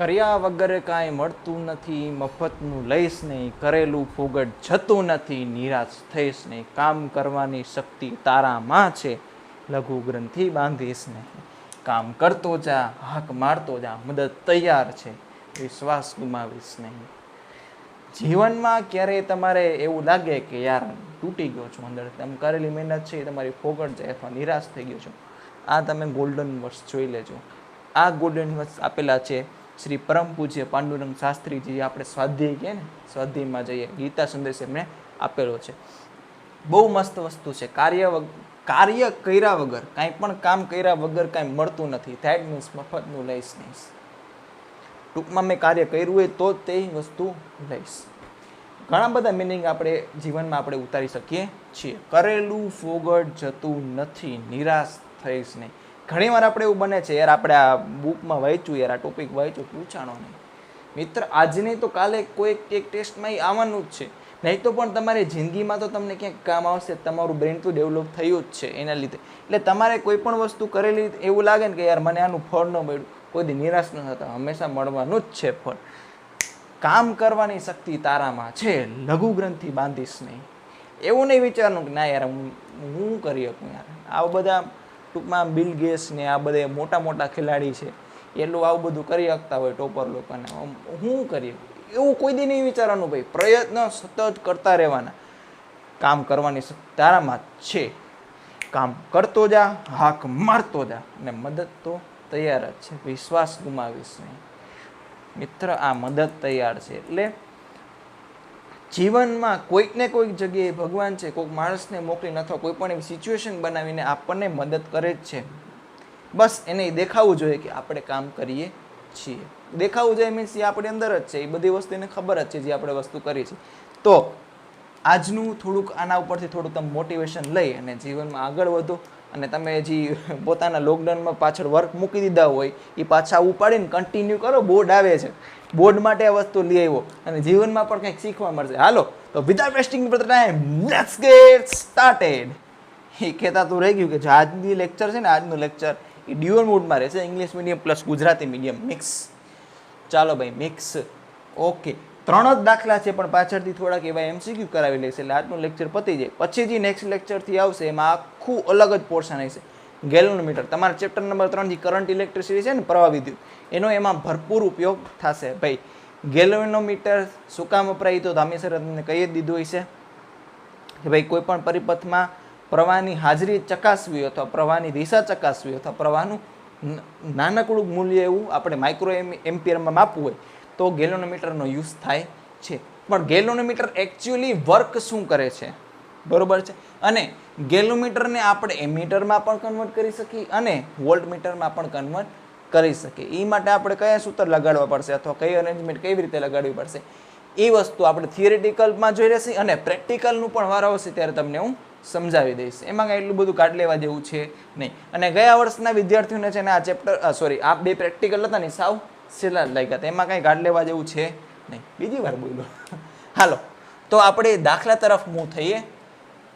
કર્યા વગર કાંઈ મળતું નથી, મફતનું લઈશ નહીં, કરેલું ફોગટ જતું નથી, નિરાશ થઈશ નહીં, કામ કરવાની શક્તિ તારામાં છે, લઘુ ગ્રંથિ બાંધીશ નહીં, કામ કરતો જા, હાક મારતો જા, મદદ તૈયાર છે, વિશ્વાસ ગુમાવીશ નહીં. જીવનમાં ક્યારેય તમારે એવું લાગે કે યાર તૂટી ગયો છું અંદર, તમે કરેલી મહેનત છે એ તમારી ફોગટ જાય અથવા નિરાશ થઈ ગયો છો, આ તમે ગોલ્ડન વર્ષ જોઈ લેજો. આ ગોલ્ડન વર્ષ આપેલા છે શ્રી પરમ પૂજ્ય પાંડુરંગ શાસ્ત્રીજી. આપણે સ્વાધ્યાય કહે ને, સ્વાધ્યાયમાં જઈએ, ગીતા સંદેશ એમણે આપેલો છે. બહુ મસ્ત વસ્તુ છે. કાર્ય કર્યા વગર, કાંઈ પણ કામ કર્યા વગર કાંઈ મળતું નથી. ધેટ મીન્સ મફતનું લઈશ નહીં. ટૂંકમાં મેં કાર્ય કર્યું હોય તો તે વસ્તુ લઈશ. ઘણા બધા મિનિંગ આપણે જીવનમાં આપણે ઉતારી શકીએ છીએ. કરેલું ફોગટ જતું નથી, નિરાશ થઈશ નહીં. ઘણીવાર આપણે એવું બને છે યાર, આપણે આ બુકમાં વાંચ્યું, યાર આ ટોપિક વાંચ્યું, પૂછાણો નહીં. મિત્ર, આજની તો કાલે કોઈ એક ટેસ્ટમાં આવવાનું જ છે. નહીં તો પણ તમારી જિંદગીમાં તો તમને ક્યાંક કામ આવશે. તમારું બ્રેન તો ડેવલપ થયું જ છે એના લીધે. એટલે તમારે કોઈ પણ વસ્તુ કરેલી એવું લાગે ને કે યાર મને આનું ફળ ન મળ્યું, કોઈ દી નિરાશ ન થતા, હંમેશા મળવાનું જ છે ફળ. કામ કરવાની શક્તિ તારામાં છે, લઘુ ગ્રંથિ બાંધીશ નહીં. એવું નહીં વિચારવાનું કે ના યાર હું કરી શકું. યાર આવા બધા ટૂંકમાં બિલ ગેટ્સ ને આ બધા મોટા મોટા ખેલાડી છે, એટલું આવું બધું કરી શકતા હોય ટોપર લોકોને, હું કરી એવું કોઈ દી નહીં વિચારવાનું ભાઈ. પ્રયત્ન સતત કરતા રહેવાના. કામ કરવાની શક્તિ તારામાં છે, કામ કરતો જા, હાક મારતો જા, અને મદદ તો તૈયાર જ છે, વિશ્વાસ ગુમાવીશ નહીં. મિત્ર, આ મદદ તૈયાર છે. એટલે જીવનમાં કોઈક ને કોઈક જગ્યાએ ભગવાન છે, કોઈક માણસને મોકલીને અથવા કોઈ પણ એવી સિચ્યુએશન બનાવીને આપણને મદદ કરે જ છે. બસ એને દેખાવું જોઈએ કે આપણે કામ કરીએ છીએ. દેખાવું જોઈએ મીન્સ એ આપણી અંદર જ છે, એ બધી વસ્તુ એને ખબર જ છે જે આપણે વસ્તુ કરી છે. તો આજનું થોડુંક આના ઉપરથી થોડુંક તમે મોટિવેશન લઈ અને જીવનમાં આગળ વધો. અને તમે જે પોતાના લોકડાઉનમાં પાછળ વર્ક મૂકી દીધા હોય એ પાછા ઉપાડીને કન્ટિન્યુ કરો. બોર્ડ આવે છે, બોર્ડ માટે આ વસ્તુ લઈ આવ્યો અને જીવનમાં પણ કંઈક શીખવા મળશે. હાલો તો without wasting time let's get started. એ કહેતા તો રહી ગયું કે આજની લેક્ચર છે ને, આજનું લેક્ચર એ ડ્યુઅલ મોડમાં રહેશે, English medium plus Gujarati medium mix. ચાલો ભાઈ મિક્સ. ઓકે, 3 જ દાખલા છે પણ પાછળથી થોડાક એવા MCQ કરાવી લેશે એટલે આજનું લેક્ચર પતી જાય. પછી જે નેક્સ્ટ લેક્ચરથી આવશે એમાં આખું અલગ જ પોર્શન હશે. ગેલોનોમીટર, તમારા ચેપ્ટર નંબર 3 જે કરંટ ઇલેક્ટ્રિસિટી છે ને, પ્રવાહ વિદ્યુત, એનો એમાં ભરપૂર ઉપયોગ થશે ભાઈ. ગેલોનોમીટર શું કામ વપરાય તો ધામેસર તમને કહી જ દીધું હશે કે ભાઈ કોઈ પણ પરિપથમાં પ્રવાહની હાજરી ચકાસવી અથવા પ્રવાહની દિશા ચકાસવી અથવા પ્રવાહનું નાનકડું મૂલ્ય એવું આપણે માઇક્રો એમ્પિયરમાં માપવું હોય તો ગેલોનોમીટરનો યુઝ થાય છે. પણ ગેલોનોમીટર એકચ્યુઅલી વર્ક શું કરે છે, બરોબર છે? અને ગેલોમીટરને આપણે એમીટરમાં પણ કન્વર્ટ કરી શકીએ અને વોલ્ટમીટરમાં પણ કન્વર્ટ કરી શકીએ. એ માટે આપણે કયા સૂત્ર લગાડવા પડશે અથવા કઈ અરેન્જમેન્ટ કેવી રીતે લગાડવી પડશે એ વસ્તુ આપણે થિયરેટિકલમાં જોઈ રહેશે અને પ્રેક્ટિકલનું પણ વાર આવશે ત્યારે તમને હું સમજાવી દઈશ. એમાં કાંઈ એટલું બધું કાઢ લેવા જેવું છે નહીં. અને ગયા વર્ષના વિદ્યાર્થીઓને છે ને આ ચેપ્ટર આ 2 પ્રેક્ટિકલ હતા ને સાવ છેલ્લા લાગ્યા હતા, એમાં કાંઈ કાઢ લેવા જેવું છે નહીં. બીજી વાર બોલો. હાલો તો આપણે દાખલા તરફ મૂવ થઈએ.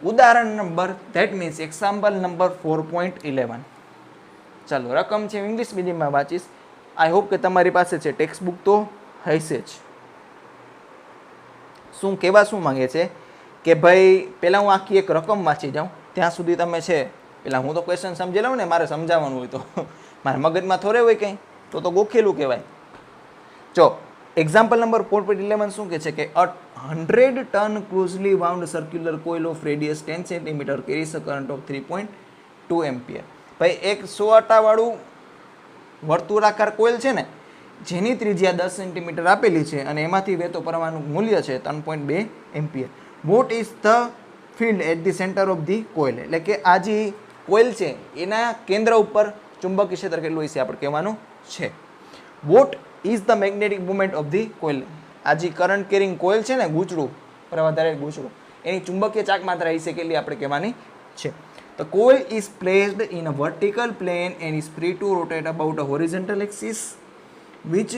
ઉદાહરણ number that means example number 4.11. ચાલો, રકમ છે ઇંગ્લિશ મીડિયમમાં વાંચીશ. આઈ હોપ કે તમારી પાસે છે ટેક્સ્ટ બુક તો હશે જ. શું કહેવા શું માંગે છે કે ભાઈ પહેલાં હું આખી એક રકમ વાંચી જાઉં ત્યાં સુધી તમે છે પહેલાં હું તો ક્વેશ્ચન સમજી લઉં ને, મારે સમજાવવાનું હોય તો મારા મગજમાં થોડે હોય કંઈ તો ગોખેલું કહેવાય. જો એક્ઝામ્પલ નંબર 4.11 શું કહે છે કે 100 turn closely wound circular coil of radius 10 centimetre carries a current of 3.2 ampere. ભાઈ એક 100 આટાવાળું વર્તુળાકાર કોઇલ છે ને, જેની ત્રિજ્યા 10 સેન્ટીમીટર આપેલી છે અને એમાંથી વહેતો પ્રવાહનું મૂલ્ય છે 3.2 ampere. What is the field at the centre of the coil? એટલે કે આ જે કોઇલ છે એના કેન્દ્ર ઉપર ચુંબકીય ક્ષેત્ર કેટલું હોય છે આપણે કહેવાનું છે. What is the magnetic movement of the coil? આ જે કરંટ કેરિંગ કોઇલ છે ને, ગૂંચળું, પ્રવાહધારી ગૂંચળું, એની ચુંબકીય ચાક માત્રા હશે કેટલી આપણે કહેવાની છે. The coil is placed in a vertical plane and is free to rotate about a horizontal axis which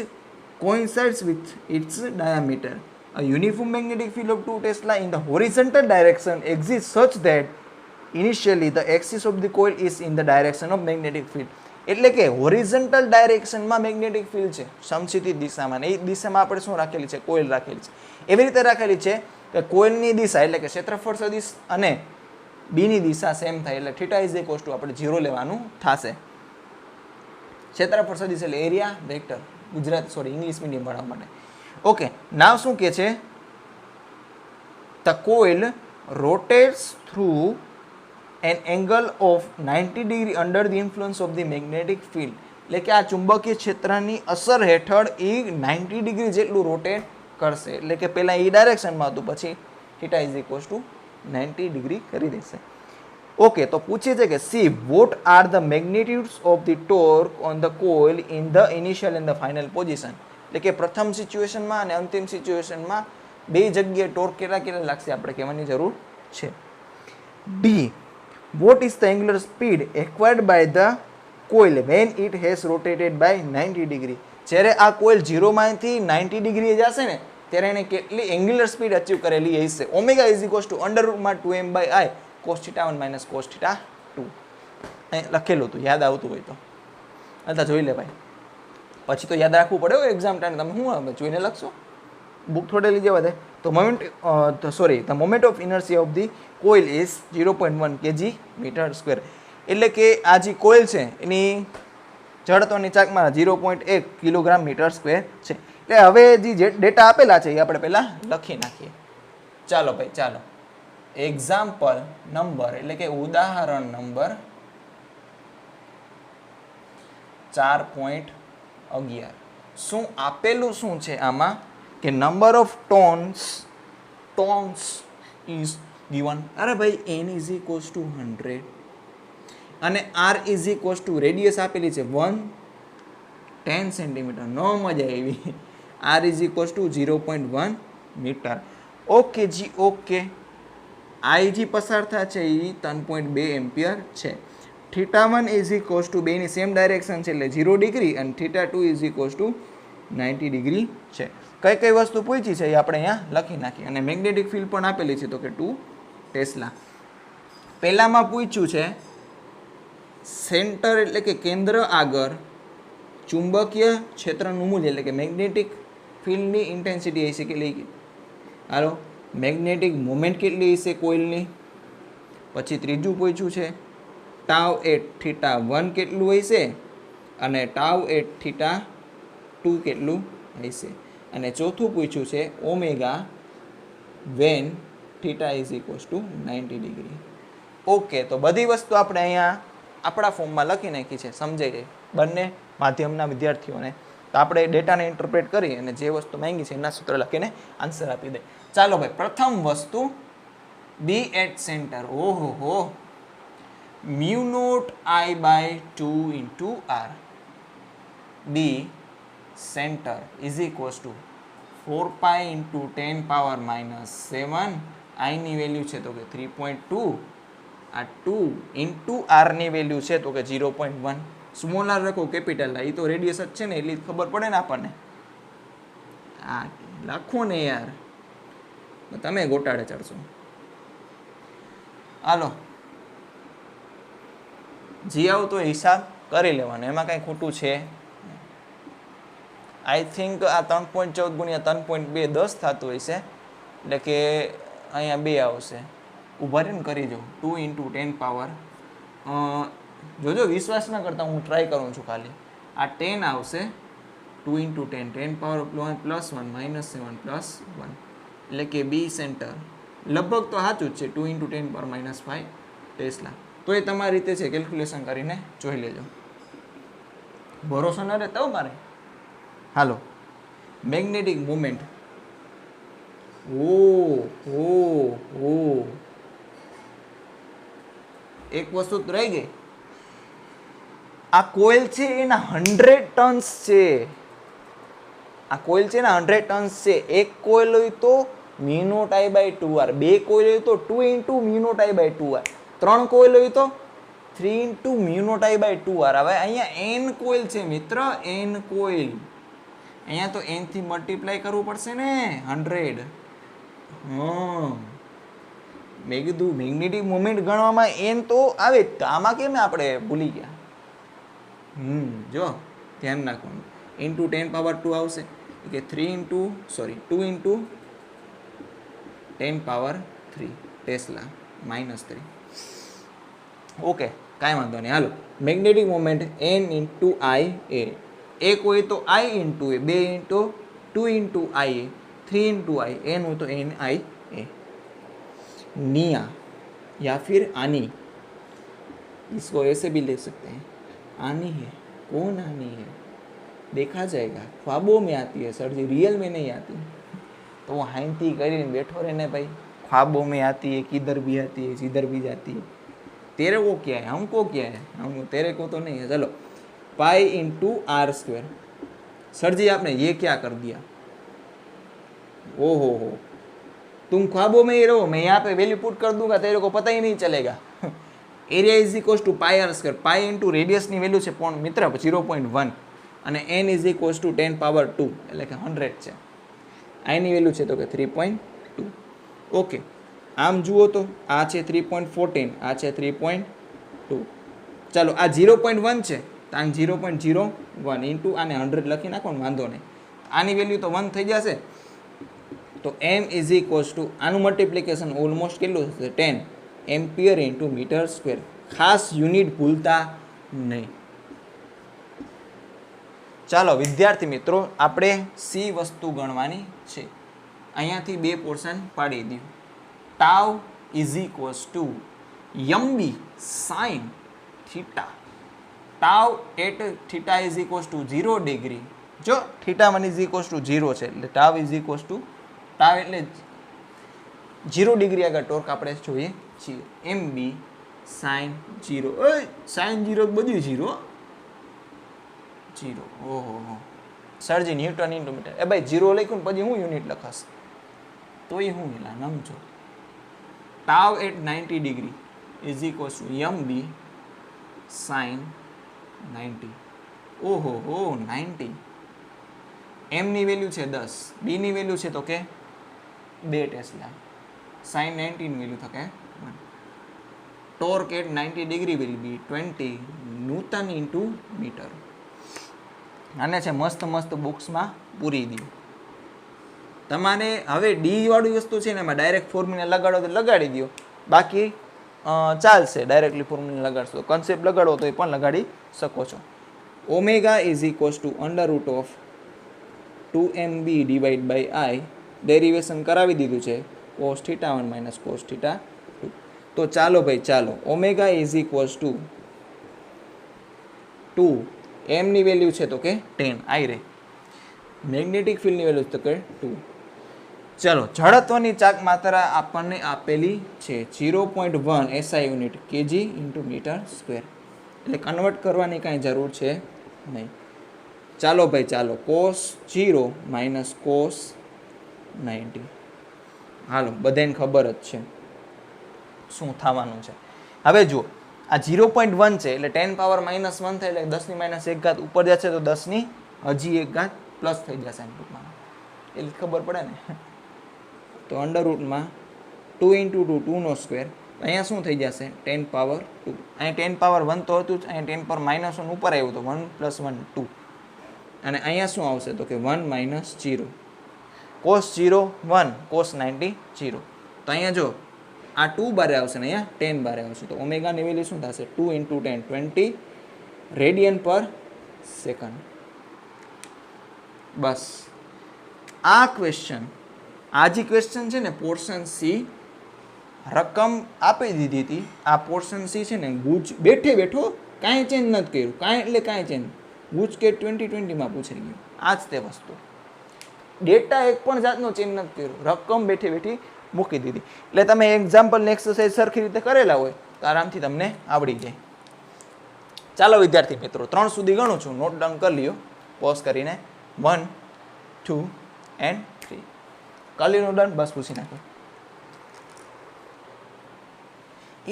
coincides with its diameter. A uniform magnetic field of 2 Tesla in the horizontal direction exists such that initially the axis of the coil is in the direction of magnetic field. એટલે કે horizontal ડાયરેક્શનમાં magnetic field છે, સમક્ષિતિજ દિશામાં. એ દિશામાં આપણે શું રાખેલી છે? Coil રાખેલી છે. એવી રીતે રાખેલી છે કે કોઇલની દિશા એટલે કે ક્ષેત્રફળ સદિશ અને બીની દિશા સેમ થાય એટલે થીટા ઇઝ ઇક્વલ ટુ આપણે 0 લેવાનું થશે. ક્ષેત્રફળ સદિશ એટલે એરિયા વેક્ટર. ઇંગ્લિશ મીડિયમ ભણવા માટે. ઓકે, નાવ શું કે છે? The coil rotates through an angle of 90 degree under the influence of the magnetic field. એટલે કે આ ચુંબકીય ક્ષેત્રની અસર હેઠળ એ 90 ડિગ્રી જેટલું રોટેટ કરશે. એટલે કે પહેલાં એ ડાયરેક્શનમાં હતું, પછી theta is equal to 90 degree કરી દેશે. ઓકે, તો પૂછે છે કે see what are the magnitudes of the torque on the coil in the initial and the final position. એટલે કે પ્રથમ સિચ્યુએશનમાં અને અંતિમ સિચ્યુએશનમાં બે જગ્યાએ ટોર્ક કેટલા કેટલા લાગશે આપણે કહેવાની જરૂર છે. D what is the angular speed acquired by the coil when it has rotated by 90 degree. જ્યારે આ કોઇલ 0 માંથી 90 ડિગ્રી જશે ને ત્યારે એને કેટલી એંગ્યુલર સ્પીડ અચીવ કરેલી હશે? Omega is equal two √2m/i cos θ1 minus cos θ2. અહીં લખેલું હતું, યાદ આવતું હોય તો અલતા જોઈ લે ભાઈ. પછી તો યાદ રાખવું પડે એક્ઝામ ટાઈમ. તમે શું જોઈને લખશો? બુક થોડે લઈ જવા દે. તો the moment of inertia of the coil is 0.1 kg/m². એટલે કે આ જે કોઇલ છે એની જડત્વની ચાકમાં 0.1 kg/m² છે. એટલે હવે જે ડેટા આપેલા છે એ આપણે પહેલાં લખી નાખીએ. ચાલો ભાઈ, ચાલો. એક્ઝામ્પલ નંબર એટલે કે ઉદાહરણ નંબર 4.11. શું આપેલું શું છે આમાં કે number of tones is given. અરે ભાઈ n ઇઝ ઇક્વલ ટુ 100 અને r is equal to radius આપેલી છે 10 સેન્ટીમીટર. ન મજા આવી. r is equal to 0.1 metre. Okay જી, ઓકે. I જી પસાર થાય છે એ 3.2 એમ્પિયર છે. θ1 ઇઝ ઇક્વલ ટુ બેની સેમ ડાયરેક્શન છે એટલે 0 ડિગ્રી અને θ2 ઇઝ ઇક્વલ ટુ 90 ડિગ્રી છે. કઈ કઈ વસ્તુ પૂછી છે એ આપણે અહીંયા લખી નાખીએ. અને મેગ્નેટિક ફિલ્ડ પણ આપેલી છે તો કે 2 ટેસ્લા. પહેલામાં પૂછ્યું છે સેન્ટર એટલે કે કેન્દ્ર આગળ ચુંબકીય ક્ષેત્રનું મૂલ્ય એટલે કે મેગ્નેટિક ફિલ્ડની ઇન્ટેન્સિટી હશે કેટલી? હાલો, મેગ્નેટિક મોમેન્ટ કેટલી હશે કોઇલની? પછી ત્રીજું પૂછ્યું છે ટાઉ એટ θ1 કેટલું હશે અને ટાઉ એટ θ2 કેટલું હશે. અને ચોથું પૂછ્યું છે omega when theta is equal to 90 degree. Okay, તો બધી વસ્તુ આપણે અહીંયા આપણા ફોર્મમાં લખી નાખી છે, સમજાઈ જાય બંને માધ્યમના વિદ્યાર્થીઓને. તો આપણે ડેટાને ઇન્ટરપ્રેટ કરી અને જે વસ્તુ માંગી છે એના સૂત્ર લખીને આન્સર આપી દે. ચાલો ભાઈ, પ્રથમ વસ્તુ બી એટ સેન્ટર. ઓહો હો, μ0I/2 × r. B centre is equal to 4π × 10⁻⁻7. આઈની વેલ્યુ છે તો કે 3.2. આ 2 × r ની વેલ્યુ છે તો કે 0.1. સ્મોલ આર રાખો કેપિટલ આ, એ તો રેડિયસ જ છે ને એટલે ખબર પડે ને આપણને. આ લખો ને યાર, તમે ગોટાળે ચડશો. હાલો, જી આવતો હિસાબ કરી લેવાનો, એમાં કાંઈ ખોટું છે. આઈ થિંક આ 3.14 × 3.2 10 થતું હશે એટલે કે અહીંયા 2 આવશે. ઊભા રહીને કરી જો 2 × 10 પાવર. જોજો, વિશ્વાસ ના કરતા, હું ટ્રાય કરું છું ખાલી. આ 10 આવશે 2 × 10 10 પાવર +1 -7 +1 એટલે કે બી સેન્ટર લગભગ તો સાચું જ છે 2 × 10⁻⁵ ટેસ્લા. તો એ તમારી રીતે છે, કેલ્ક્યુલેશન કરીને જોઈ લેજો. ભરોસો ન રહેતા હો મારે. હાલો, મેગ્નેટિક મોમેન્ટ. ઓ એક વસ્તુ રહી ગઈ. આ કોઇલ છે એના 100 ટન્સ છે. આ કોઇલ છે ને 100 ટન્સ છે. એક કોઇલ હોય તો μ0I/2r, બે કોઇલ હોય તો 2 × μ0I/2r, 3 કોઇલ હોય તો 3 × μ0I/2r. હવે અહીંયા n કોઇલ છે મિત્ર, n કોઇલ. અહીંયા તો n થી મલ્ટીપ્લાય કરવું પડશે ને 100. મેં કીધું મેગ્નેટિક મોમેન્ટ ગણવામાં n તો આવે જ, આમાં કેમ આપણે ભૂલી ગયા? જો ધ્યાન રાખવાનું, ઇન્ટુ 10 પાવર 2 આવશે કે 2 ઇન્ટુ 10 પાવર 3 ટેસ્લા -3. ઓકે, કાંઈ વાંધો નહીં. હાલો, magnetic moment n into I A, એક હોય તો i into A, 2 into 2 into I A, 3 into I, n हो तो एन आई ए. निया या फिर आनी, इसको ऐसे भी ले सकते हैं, आनी है. कौन आनी है देखा जाएगा, ख्वाबों में आती है सर जी, रियल में नहीं आती. तो वो हाइंती करीने बैठो रहने भाई, ख्वाबों में आती है, किधर भी आती है, जिधर भी जाती है. तेरे को क्या है, हमको क्या है, हम तेरे को तो नहीं है. चलो, pi into r square. Sir ji आपने ये क्या कर दिया, ओहो हो, तुम ख्वाबों में ही रहो, मैं यहाँ पे वैल्यू पुट कर दूंगा, तेरे को पता ही नहीं चलेगा. Area is equal to pi r square. Pi into रेडियसની વેલ્યુ છે પણ મિત્ર 0.1 અને n is equal to 10 power 2 એટલે કે 100 છે. આની વેલ્યુ છે તો કે 3.2. ઓકે, આમ જુઓ તો આ છે 3.14, આ છે 3.2. ચાલો, આ 0.1 છે તો આ 0.01 ઇન્ટુ આને 100 લખી નાખો ને, વાંધો નહીં. આની વેલ્યુ તો 1 થઈ જશે. તો m ઇઝ ઇક્વલ ટુ આનું મલ્ટિપ્લિકેશન ઓલમોસ્ટ કેટલું થશે, 10 એમ્પિયર ઇન્ટુ મીટર સ્ક્વેર. ખાસ યુનિટ ભૂલતા નહીં. ચાલો વિદ્યાર્થી મિત્રો, આપણે સી વસ્તુ ગણવાની છે. અહીંયાથી 2 પોર્શન પાડી દઉં. Tau is equal to m B sine theta. Tau at theta is equal to 0 degree. જો થીટા 1 ઇઝ ઇક્વલ ટુ 0 છે એટલે tau is equal to, tau એટલે 0 ડિગ્રી આગળ ટોર્ક આપણે જોઈએ છીએ. એમ બી સાઇન 0, સાઇન 0 બધું 0 0. ઓહો સરજી, ન્યૂટન ઇન્ટુ મીટર. એ ભાઈ 0 લખ્યું ને પછી હું યુનિટ લખાશ તોય હું એલા નમજો. Tau at 90 degree is equal to m B sine 90. ઓહો હો 90. એમની વેલ્યુ છે 10, બીની વેલ્યુ છે તો કે 2 ટેસ્લા, સાઇન 90 ની વેલ્યુ થકે 1. Torque at 90 degree will be 20 newton into metre. આને છે મસ્ત મસ્ત બુક્સમાં પૂરી દઉં. તમારે હવે ડી વાળી વસ્તુ છે ને એમાં ડાયરેક્ટ ફોર્મ્યુલા લગાડો તો લગાડી દો, બાકી ચાલશે. ડાયરેક્ટલી ફોર્મ્યુલા લગાડશો, કન્સેપ્ટ લગાડો તો એ પણ લગાડી શકો છો. Omega is equal to under root of 2mb divide by I. Derivation કરાવી દીધું છે, cos θ1 માઇનસ cos θ2. તો ચાલો ભાઈ ચાલો, ઓમેગા ઇઝ ઇક્વલ ટુ 2, એમની વેલ્યુ છે તો કે 10 આઈ રે, મેગ્નેટિક ફિલ્ડની વેલ્યુ તો કે 2. ચલો, જડત્વની ચાક માત્રા આપણને આપેલી છે 0.1 SI unit kg into metre square, એટલે કન્વર્ટ કરવાની કાંઈ જરૂર છે નહીં. ચાલો ભાઈ ચાલો, cos 0 માઇનસ cos 90. હાલો, બધાને ખબર જ છે શું થવાનું છે. હવે જુઓ, આ 0.1 છે એટલે 10 પાવર -1 થાય એટલે 10 ની -1 ઘાત ઉપર જશે તો 10 ની હજી 1 ઘાત પ્લસ થઈ જશે એમ ટૂંકમાં, એટલે ખબર પડે ને. તો અંડર રૂટમાં 2 ઇન્ટુ 2 2 નો સ્ક્વેર, અહીંયા શું થઈ જશે 10 પાવર 2. અહીંયા 10 પાવર 1 તો હતું જ, અહીંયા 10 પર -1 ઉપર આવ્યું તો 1 + 1 2. અને અહીંયા શું આવશે તો કે 1 - 0, cos 0 1 cos 90 0. તો અહીંયા જો આ 2 બારે આવશે ને અહીંયા 10 બારે આવશે, તો ઓમેગાની વેલ્યુ શું થશે 2 × 10 20 રેડિયન પર સેકન્ડ. બસ આ ક્વેશ્ચન, આ જે ક્વેશ્ચન છે ને પોર્શન સી, રકમ આપી દીધી હતી. આ પોર્શન સી છે ને ગુજ બેઠે બેઠો કાંઈ ચેન્જ નથી કર્યું, કાંઈ એટલે કાંઈ ચેન્જ. ગુજકેટ 2020માં પૂછાઈ ગયું. આ જ તે વસ્તુ, ડેટા એક પણ જાતનો ચેન્જ નથી કર્યો, રકમ બેઠી બેઠી મૂકી દીધી. એટલે તમે એક્ઝામ્પલ એક્સરસાઇઝ સરખી રીતે કરેલા હોય તો આરામથી તમને આવડી જાય. ચાલો વિદ્યાર્થી મિત્રો, 3 સુધી ગણું છું, નોટ ડાઉન કરી લ્યો પોઝ કરીને. 1 2 and 3 કરી લો ડન, બસ પૂછી નાખો.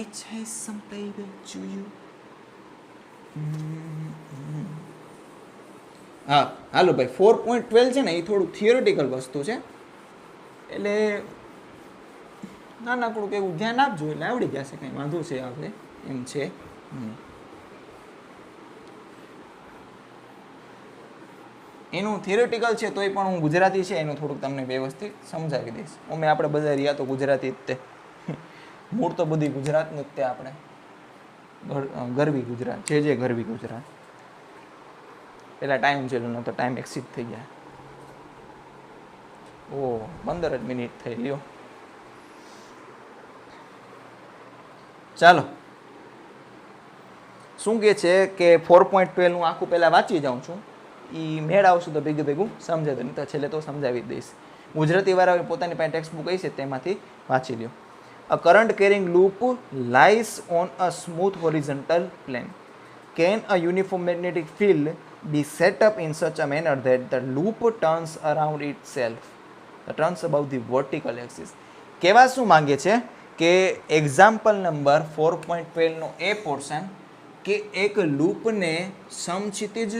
It has some baby to you. હા હાલો ભાઈ, 4.12 છે ને એ થોડું થિયોરિટિકલ વસ્તુ છે, એટલે નાનકડું કે એવું ધ્યાન આપજો એટલે આવડી જશે, કંઈ વાંધો છે આપણે એમ છે. એનું થિયોરિટિકલ છે તોય પણ હું ગુજરાતી છે એનું થોડુંક તમને વ્યવસ્થિત સમજાવી દઈશ. અમે આપણે બધા રહ્યા તો ગુજરાતી જ તે, મૂળ તો બધી ગુજરાતનું જ તે આપણે, ગરવી ગુજરાત, જે ગરવી ગુજરાત. પેલા ટાઈમ છે નતો, ટાઈમ એક્સિટ થઈ ગયા. ઓ 15 જ મિનિટ થઈ લ્યો. ચાલો, શું કે છે કે 4.12 હું આખું પહેલાં વાંચી જાઉં છું, એ મેળ આવશું તો ભેગું સમજાવી દઉં, નહીં તો છેલ્લે તો સમજાવી જ દઈશ. ગુજરાતીવાળા પોતાની પાસે ટેક્સ્ટ બુક હશે તેમાંથી વાંચી લ્યો. A current carrying loop lies on a smooth horizontal plane. Can a uniform magnetic field be set up in such a manner that the loop turns around itself, turns above the vertical axis? કહેવા શું માંગે છે કે example number 4.12 નો એ portion કે એક લૂપને સમક્ષિતિજ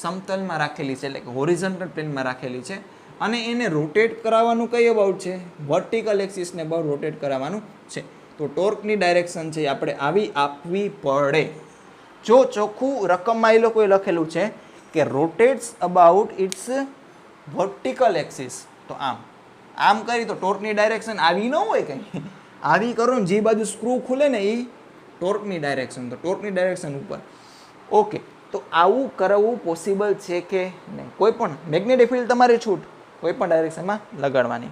સમતલમાં રાખેલી છે, એટલે કે હોરિઝોન્ટલ પ્લેનમાં રાખેલી છે, અને એને રોટેટ કરાવવાનું કઈ અબાઉટ છે, વર્ટિકલ એક્સિસને અબાઉટ રોટેટ કરાવવાનું છે. તો ટોર્કની ડાયરેક્શન છે આપણે આવી આપવી પડે. જો ચોખ્ખું રકમમાં એ લોકોએ લખેલું છે કે રોટેટ્સ અબાઉટ ઇટ્સ વર્ટિકલ એક્સિસ, તો આમ કરી તો ટોર્કની ડાયરેક્શન આવી ન હોય કંઈ, આવી કરો ને જે બાજુ સ્ક્રૂ ખુલે ને એ ટોર્કની ડાયરેક્શન, તો ટોર્કની ડાયરેક્શન ઉપર. ઓકે, તો આવું કરવું પોસિબલ છે કે નહીં? કોઈ પણ મેગ્નેટિક ફિલ્ડ તમારે છૂટ કોઈ પણ ડાયરેક્શનમાં લગાડવાની.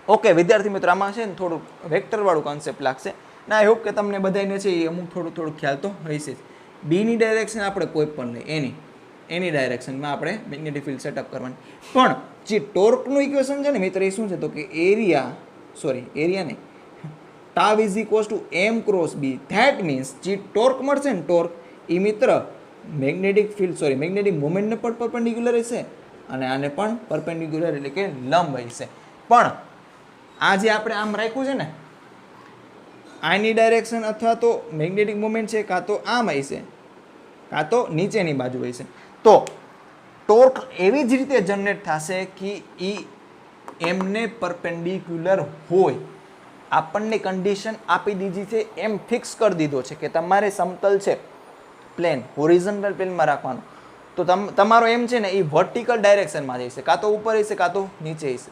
ઓકે વિદ્યાર્થી મિત્રો, આમાં છે ને થોડુંક વેક્ટરવાળું કોન્સેપ્ટ લાગશે ને, આઈ હોપ કે તમને બધાને છે એ અમુક થોડું ખ્યાલ તો રહેશે જ. બીની ડાયરેક્શન આપણે કોઈ પણ લઈએ, એની ડાયરેક્શનમાં આપણે મેગ્નેટિક ફિલ્ડ સેટઅપ કરવાની. પણ જે ટોર્કનું ઇક્વેશન છે ને મિત્ર, એ શું છે તો કે એરિયા નહીં, tau is equals to M cross B. That means જે ટોર્ક મળશે ને ટોર્ક, એ મિત્ર મેગ્નેટિક મોમેન્ટને પણ પરપેન્ડિક્યુલર હશે અને આને પણ પરપેન્ડિક્યુલર એટલે કે લંબ હશે. પણ આ જે આપણે આમ રાખ્યું છે ને, આની ડાયરેક્શન અથવા તો મેગ્નેટિક મોમેન્ટ છે કાં તો આમ હશે કાં તો નીચેની બાજુ હશે. તો ટોર્ક એવી જ રીતે જનરેટ થશે કે એ એમને પરપેન્ડિક્યુલર હોય. આપણને કન્ડિશન આપી દીધી છે, એમ ફિક્સ કરી દીધો છે કે તમારે સમતલ છે પ્લેન, હોરિઝોન્ટલ પ્લેનમાં રાખવાનું. તો તમારો એમ છે ને એ વર્ટિકલ ડાયરેક્શનમાં જશે, કાં તો ઉપર હશે કાં તો નીચે હશે.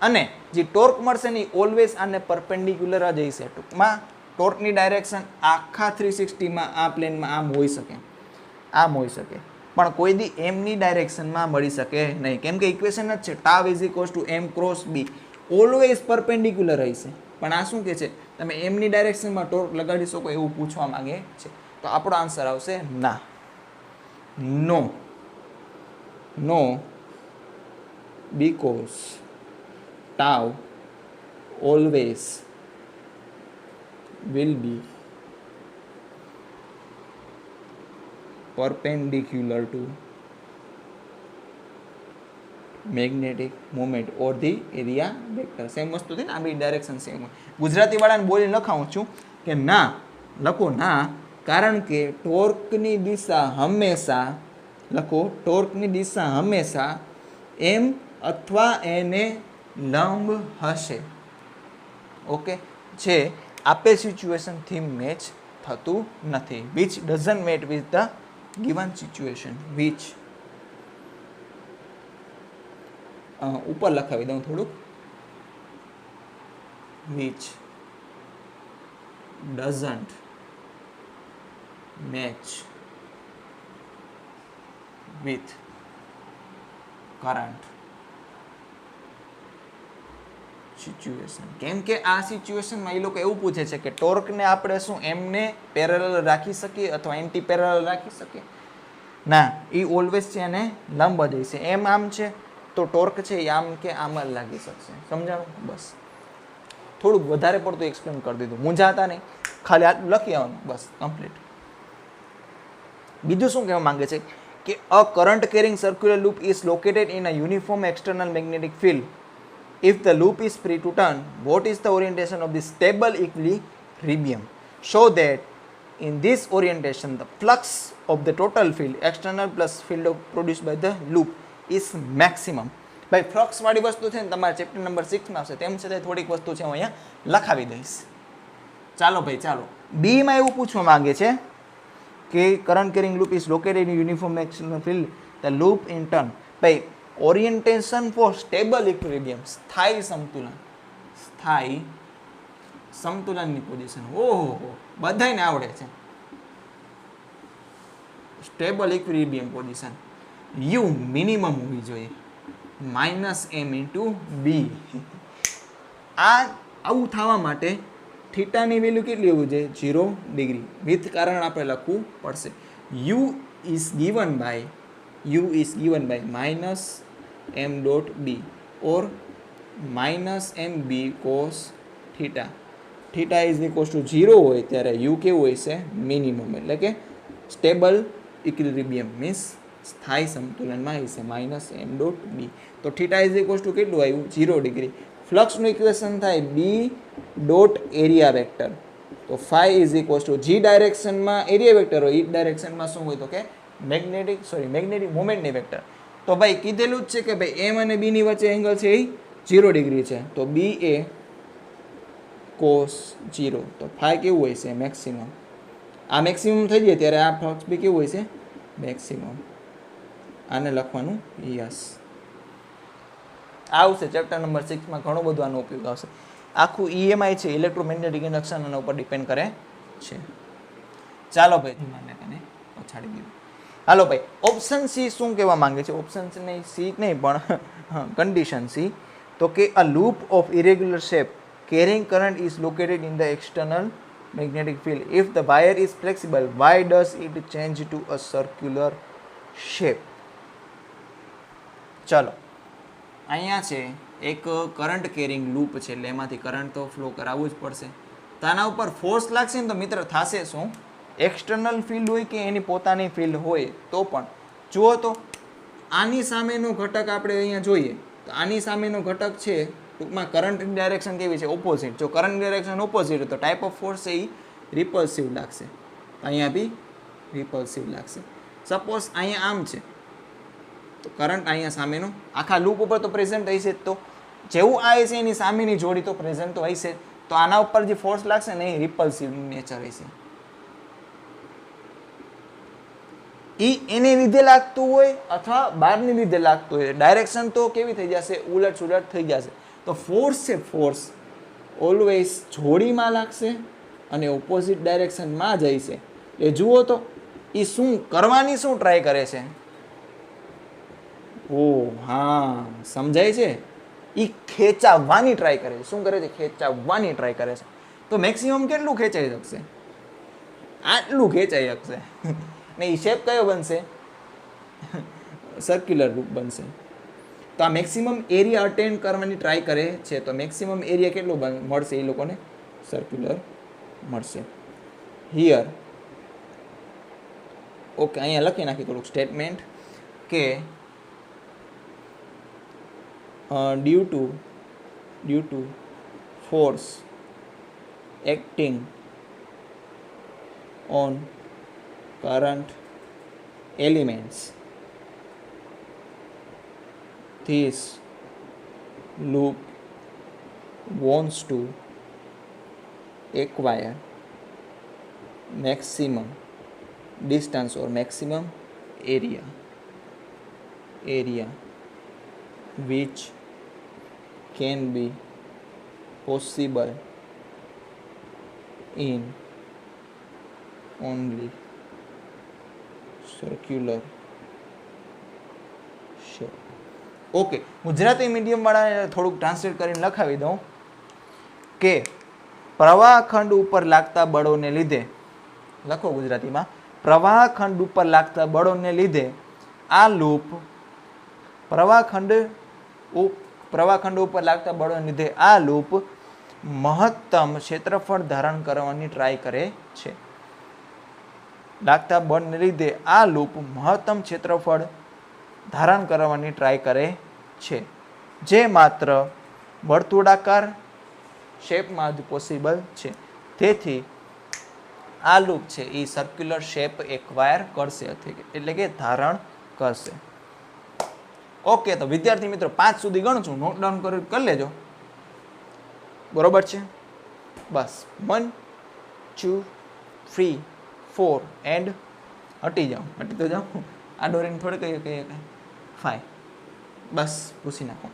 અને જે ટોર્ક મળશે ને એ ઓલવેઝ આને પરપેન્ડિક્યુલર જ હશે. ટૂંકમાં ટોર્કની ડાયરેક્શન આખા 360માં આ પ્લેનમાં આમ હોઈ શકે, પણ કોઈ દી એમની ડાયરેક્શનમાં મળી શકે નહીં, કેમ કે ઇક્વેશન જ છે tau is equals to M cross B, always perpendicular હશે. પણ આ શું કહે છે, તમે એમની ડાયરેક્શનમાં ટોર્ક લગાડી શકો એવું પૂછવા માંગે છે. તો આપણો આન્સર આવશે ના, નો, because tau always will be perpendicular to magnetic moment or the area vector. Same વસ્તુ છે ને, આ બી ડાયરેક્શન સેમ હોય. ગુજરાતી વાળાને બોલી લખાવું છું કે ના, લખો ના, કારણ કે ટોર્કની દિશા હંમેશા એમ અથવા એને લંબ હશે. ઓકે, જે આપેલ સિચ્યુએશનથી મેચ થતું નથી, which doesn't match with the given situation, which ઉપર લખાવી દઉં થોડુંક, which doesn't match with current situation. કેમ કે આ સિચ્યુએશનમાં એ લોકો એવું પૂછે છે કે ટોર્કને આપણે શું એમને પેરેલલ રાખી શકીએ અથવા એન્ટી પેરેલલ રાખી શકીએ? ના, એ ઓલવેઝ છે એને લંબ જ હશે. એમ આમ છે તો ટોર્ક છે એ આમ કે આમ જ લાગી શકશે. સમજાણું? બસ થોડુંક વધારે પડતું એક્સપ્લેન કરી દીધું, મૂંઝાતા નહીં, ખાલી આટલું લખી આવવાનું, બસ કમ્પ્લીટ. બીજું શું કહેવા માંગે છે કે a current carrying circular loop is located in a uniform external magnetic field. If the loop is free to turn, what is the orientation of the stable equilibrium? So that in this orientation the flux of the total field, external plus field produced by the loop, is maximum. ભાઈ flux વાળી વસ્તુ છે ને તમારે chapter number 6 માં આવશે, તેમ છતાં થોડીક વસ્તુ છે હું અહીંયા લખાવી દઈશ. ચાલો ભાઈ ચાલો, બી માં એવું પૂછવા માંગે છે કે current carrying loop is located in uniform external field the loop in turn. ભાઈ ઓરિએન્ટેશન ફોર સ્ટેબલ ઇક્વિલિબ્રિયમ, સ્થાયી સંતુલન, સ્થાયી સમતુલનની પોઝિશન. ઓહો, બધાને આવડે છે. Stable equilibrium position, you minimum હોવી જોઈએ -m × b. આ આવું થવા માટે થીટાની વેલ્યુ કેટલી હોવી જોઈએ? 0 ડિગ્રી. વિથ કારણ આપણે લખવું પડશે. u is given by -m.b or -mb cos theta. Theta is equals to 0 હોય ત્યારે u કેવું હોય છે? મિનિમમ, એટલે કે સ્ટેબલ ઇક્વિલિબ્રિયમ મીન્સ સ્થાયી સંતુલનમાં હોય છે -m.b. તો થીટા ઇઝ ઇક્વલ્સ ટુ કેટલું આવ્યું? 0 ડિગ્રી. ફ્લક્સનું ઇક્વેશન થાય b ડોટ એરિયા વેક્ટર. તો phi is equals to g ડાયરેક્શનમાં એરિયા વેક્ટર હોય, ઈ ડાયરેક્શનમાં શું હોય? તો કે મેગ્નેટિક મોમેન્ટની વેક્ટર. તો ભાઈ કીધેલું જ છે કે ભાઈ m અને b ની વચ્ચે એંગલ છે એ 0 ડિગ્રી છે. તો b એ cos 0. તો phi કેવું હોય છે? મેક્સિમમ. આ મેક્સિમમ થઈ જાય ત્યારે આ ફ્લક્સ બી કેવું હોય છે? મેક્સિમમ. આને લખવાનું યસ. આવશે ચેપ્ટર નંબર 6 માં ઘણું બધું આનો ઉપયોગ આવશે. આખું EMI છે, ઇલેક્ટ્રોમેગ્નેટિક ઇન્ડક્શન, એના ઉપર ડિપેન્ડ કરે છે. ચાલો ભાઈ, મને તને પછાડી દીધું. હાલો ભાઈ, ઓપ્શન સી શું કહેવા માંગે છે? ઓપ્શન સી નહીં પણ કન્ડિશન સી. તો કે a loop of irregular shape carrying current is located in the external magnetic field. If the wire is flexible, why does it change to a circular shape? ચલો, અહીંયા છે એક current carrying loop છે, એટલે એમાંથી current તો flow કરાવવું જ પડશે. તો આના ઉપર ફોર્સ લાગશે ને તો મિત્ર થશે શું? એક્સટર્નલ ફિલ્ડ હોય કે એની પોતાની ફિલ્ડ હોય તો પણ જુઓ તો આની સામેનો ઘટક આપણે અહીંયા જોઈએ તો આની સામેનો ઘટક છે ટૂંકમાં કરંટની ડાયરેક્શન કેવી છે? ઓપોઝિટ. જો કરંટ ડાયરેક્શન ઓપોઝિટ તો ટાઈપ ઓફ ફોર્સ છે એ રિપલ્સિવ લાગશે. અહીંયા બી રિપલ્સિવ લાગશે. સપોઝ અહીંયા આમ છે તો કરંટ અહીંયા સામેનો આખા લૂપ ઉપર તો પ્રેઝન્ટ હશે જ. તો જેવું આ છે એની સામેની જોડી તો પ્રેઝન્ટ તો હશે. તો આના ઉપર જે ફોર્સ લાગશે ને એ રિપલ્સિવ નેચર હશે. એને લીધે લાગતું હોય અથવા બહારની લીધે લાગતું હોય, ડાયરેક્શન તો કેવી થઈ જશે? ઉલટ સુલટ થઈ જશે. તો ફોર્સ છે, ફોર્સ ઓલવેઝ જોડીમાં લાગશે અને ઓપોઝિટ ડાયરેક્શનમાં જાય છે. એ જુઓ તો એ શું કરવાની શું ટ્રાય કરે છે? ઓ હા, સમજાય છે? એ ખેંચાવવાની ટ્રાય કરે છે. શું કરે છે? ખેંચાવવાની ટ્રાય કરે છે. તો મેક્સિમમ કેટલું ખેંચાઈ શકશે? આટલું ખેંચાઈ શકશે. ને એ શેપ કયો બનશે? સર્ક્યુલર રૂપ બનશે. તો આ મેક્સિમમ એરિયા અટેન્ડ કરવાની ટ્રાય કરે છે. તો મેક્સિમમ એરિયા કેટલું મળશે? એ લોકોને સર્ક્યુલર મળશે. હિયર ઓકે, અહીંયા લખી નાખી થોડુંક સ્ટેટમેન્ટ કે due to force acting on current elements, this loop wants to acquire maximum distance or maximum area which can be possible in only circular shape. Okay, Gujarati medium વાળાને થોડુંક translate કરીને લખાવી દઉં કે પ્રવાહખંડ ઉપર લાગતા બળોને લીધે, લખો ગુજરાતીમાં, પ્રવાહખંડ ઉપર લાગતા બળોને લીધે આ લૂપ પ્રવાહખંડ ઉપર લાગતા બળોને લીધે આ લૂપ મહત્તમ ક્ષેત્રફળ ધારણ કરવાની ટ્રાય કરે છે. લાગતા બળને લીધે આ લૂપ મહત્તમ ક્ષેત્રફળ ધારણ કરવાની ટ્રાય કરે છે, જે માત્ર વર્તુળાકાર શેપમાં જ પોસિબલ છે. તેથી આ લૂપ છે એ સર્ક્યુલર શેપ એક્વાયર કરશે, એટલે કે ધારણ કરશે. ઓકે, તો વિદ્યાર્થી મિત્રો 5 સુધી ગણું છું, નોટ ડાઉન કરી લેજો. બરોબર છે? બસ 1 2 3 4 એન્ડ હટી તો જાઓ આ દોરીને થોડે કહીએ કહીએ કે 5. બસ પૂછી નાખો.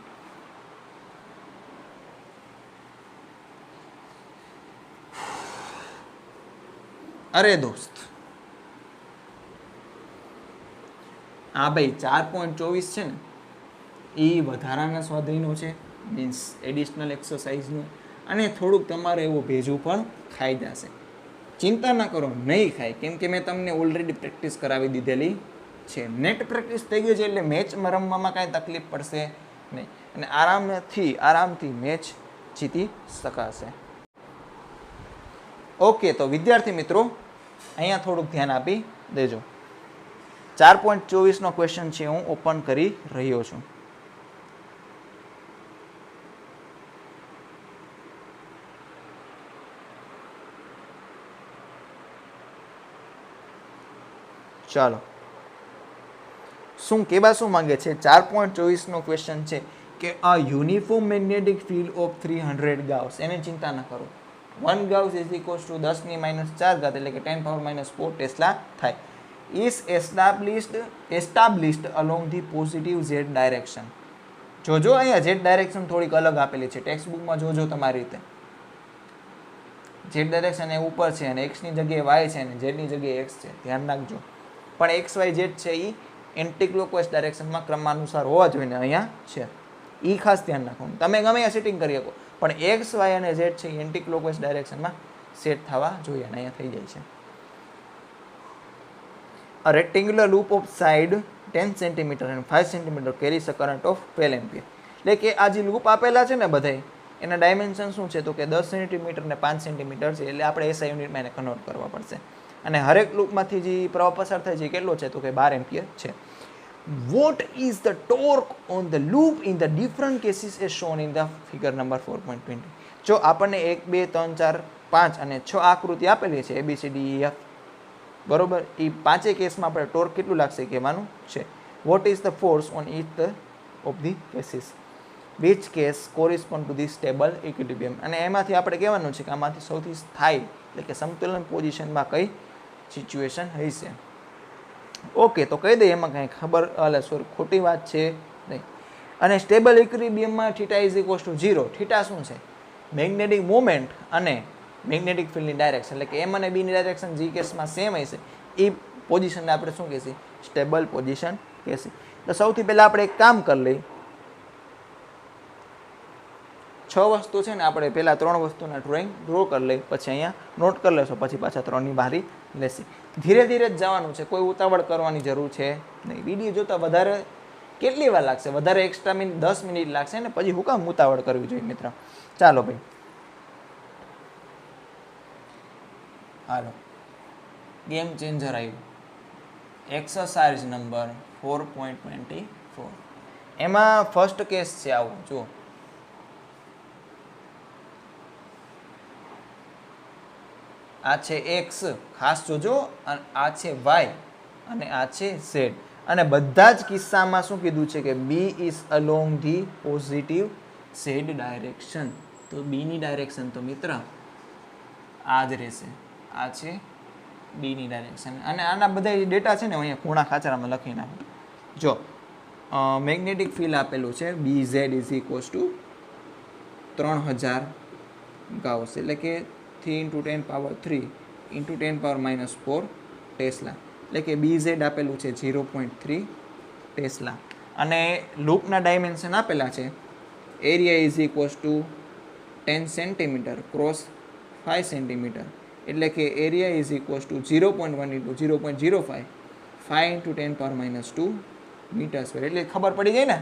અરે દોસ્ત આ ભાઈ 4.24 છે ને એ વધારાના સ્વાધ્યાયનો છે, મીન્સ એડિશનલ એક્સરસાઇઝનું, અને થોડુંક તમારે એવું ભેજું પણ ખાઈ જશે. ચિંતા ના કરો, નહીં ખાય, કેમ કે મેં તમને ઓલરેડી પ્રેક્ટિસ કરાવી દીધેલી છે. નેટ પ્રેક્ટિસ થઈ ગઈ છે એટલે મેચમાં રમવામાં કાંઈ તકલીફ પડશે નહીં અને આરામથી મેચ જીતી શકાશે. ઓકે, તો વિદ્યાર્થી મિત્રો અહીંયા થોડુંક ધ્યાન આપી દેજો. 4.24 નો ક્વેશ્ચન છે, હું ઓપન કરી રહ્યો છું. ચાલો, શું કેવા શું માંગે છે? 4.24 નો ક્વેશ્ચન છે કે a uniform magnetic field of 300 gauss. એને ચિંતા ન કરો. 1 ગાઉસ ઇઝ ઇક્વલ્સ ટુ 10⁻⁴ એટલે કે 10⁻⁴ ટેસ્લા થાય. Is established along the positive Z direction. જોજો અહીંયા ઝેડ ડાયરેક્શન થોડીક અલગ આપેલી છે, ટેક્સ્ટ બુકમાં જોજો તમારી રીતે. ઝેડ ડાયરેક્શન એ ઉપર છે અને એક્સ ની જગ્યાએ વાય છે અને ઝેડ ની જગ્યાએ એક્સ છે, ધ્યાન રાખજો. પણ એક્સ વાય ઝેડ છે એ એન્ટી ક્લોકવાઇઝ ડાયરેક્શનમાં ક્રમાનુસાર હોવા જોઈએ, અહીંયા છે એ ખાસ ધ્યાન રાખવાનું. તમે ગમે ત્યાં સેટિંગ કરી શકો પણ એક્સ વાય અને ઝેડ છે એ એન્ટી ક્લોકવાઇઝ ડાયરેક્શનમાં સેટ થવા જોઈએ અને અહીંયા થઈ જાય છે. A rectangular loop of side 10 cm and 5 cm carries a current of 12 ampere. એટલે કે આ જે લૂપ આપેલા છે ને બધાય એના ડાયમેન્શન શું છે તો કે 10 cm ને 5 cm છે, એટલે આપણે એસઆઈ યુનિટમાં એને કન્વર્ટ કરવા પડશે. અને હરેક લૂપમાંથી જે પ્રવાહ પસાર થાય છે કેટલો છે તો કે 12 એમ્પિયર છે. What is the torque on the loop in the different cases as shown in the figure number 4.20? જો આપણને 1 2 3 4 5 અને 6 આકૃતિ આપેલી છે ABCDEF, બરોબર, એ પાંચેય કેસમાં આપણે ટોર્ક કેટલું લાગશે કહેવાનું છે. What is the force on each of the cases, which case correspond to the stable equilibrium. અને એમાંથી આપણે કહેવાનું છે કે આમાંથી સૌથી સ્થાયી એટલે કે સંતુલન પોઝિશનમાં કઈ સિચ્યુએશન હશે. ઓકે, તો કહી દઈએ એમાં કાંઈ ખોટી વાત છે નહીં. અને સ્ટેબલ ઇક્વિલિબ્રિયમમાં theta is equals to 0. Theta શું છે? મેગ્નેટિક મોમેન્ટ અને મેગ્નેટિક ફિલ્ડની ડાયરેક્શન, એટલે કે એમ અને બીની ડાયરેક્શન જે કેસમાં સેમ હશે એ પોઝિશનને આપણે શું કહેશે? સ્ટેબલ પોઝિશન કહેશે. તો સૌથી પહેલાં આપણે એક કામ કરી લઈએ. 6 વસ્તુ છે ને આપણે પહેલાં 3 વસ્તુના ડ્રોઈંગ ડ્રો કરી લઈએ, પછી અહીંયા નોટ કરી લેશો, પછી પાછા 3ની બારી લેશે. ધીરે ધીરે જ જવાનું છે, કોઈ ઉતાવળ કરવાની જરૂર છે નહીં. વિડીયો જોતા વધારે કેટલી વાર લાગશે? વધારે એક્સ્ટ્રા 10 મિનિટ લાગશે ને પછી હું કામ ઉતાવળ કરવી જોઈએ મિત્ર. ચાલો ભાઈ, હાલો, ગેમ ચેન્જર આવ્યું. Exercise number 4.24. એમાં ફર્સ્ટ કેસ છે આવું, જુઓ. આ છે એક્સ, ખાસ જોજો, આ છે વાય અને આ છે ઝેડ. અને બધા જ કિસ્સામાં શું કીધું છે કે B is along the positive Z direction. તો બીની ડાયરેક્શન તો મિત્ર આ જ રહેશે, આ છે બીની ડાયરેક્શન. અને આના બધા ડેટા છે ને અહીંયા ખૂણા ખાચરામાં લખી નાખો. જો મેગ્નેટિક ફિલ્ડ આપેલું છે B Z is equals to 3000 gauss, એટલે કે 3 × 10⁻³ × 10⁻⁻4 ટેસ્લા, એટલે કે બી ઝેડ આપેલું છે 0.3 ટેસ્લા. અને લૂપના ડાયમેન્શન આપેલા છે. Area is equals two 10 centimetre cross 5 centimetre, એટલે કે એરિયા ઇઝ ઇક્વલ્સ ટુ 0.1 × 0.05 5 × 10⁻²મીટર². એટલે ખબર પડી જાય ને.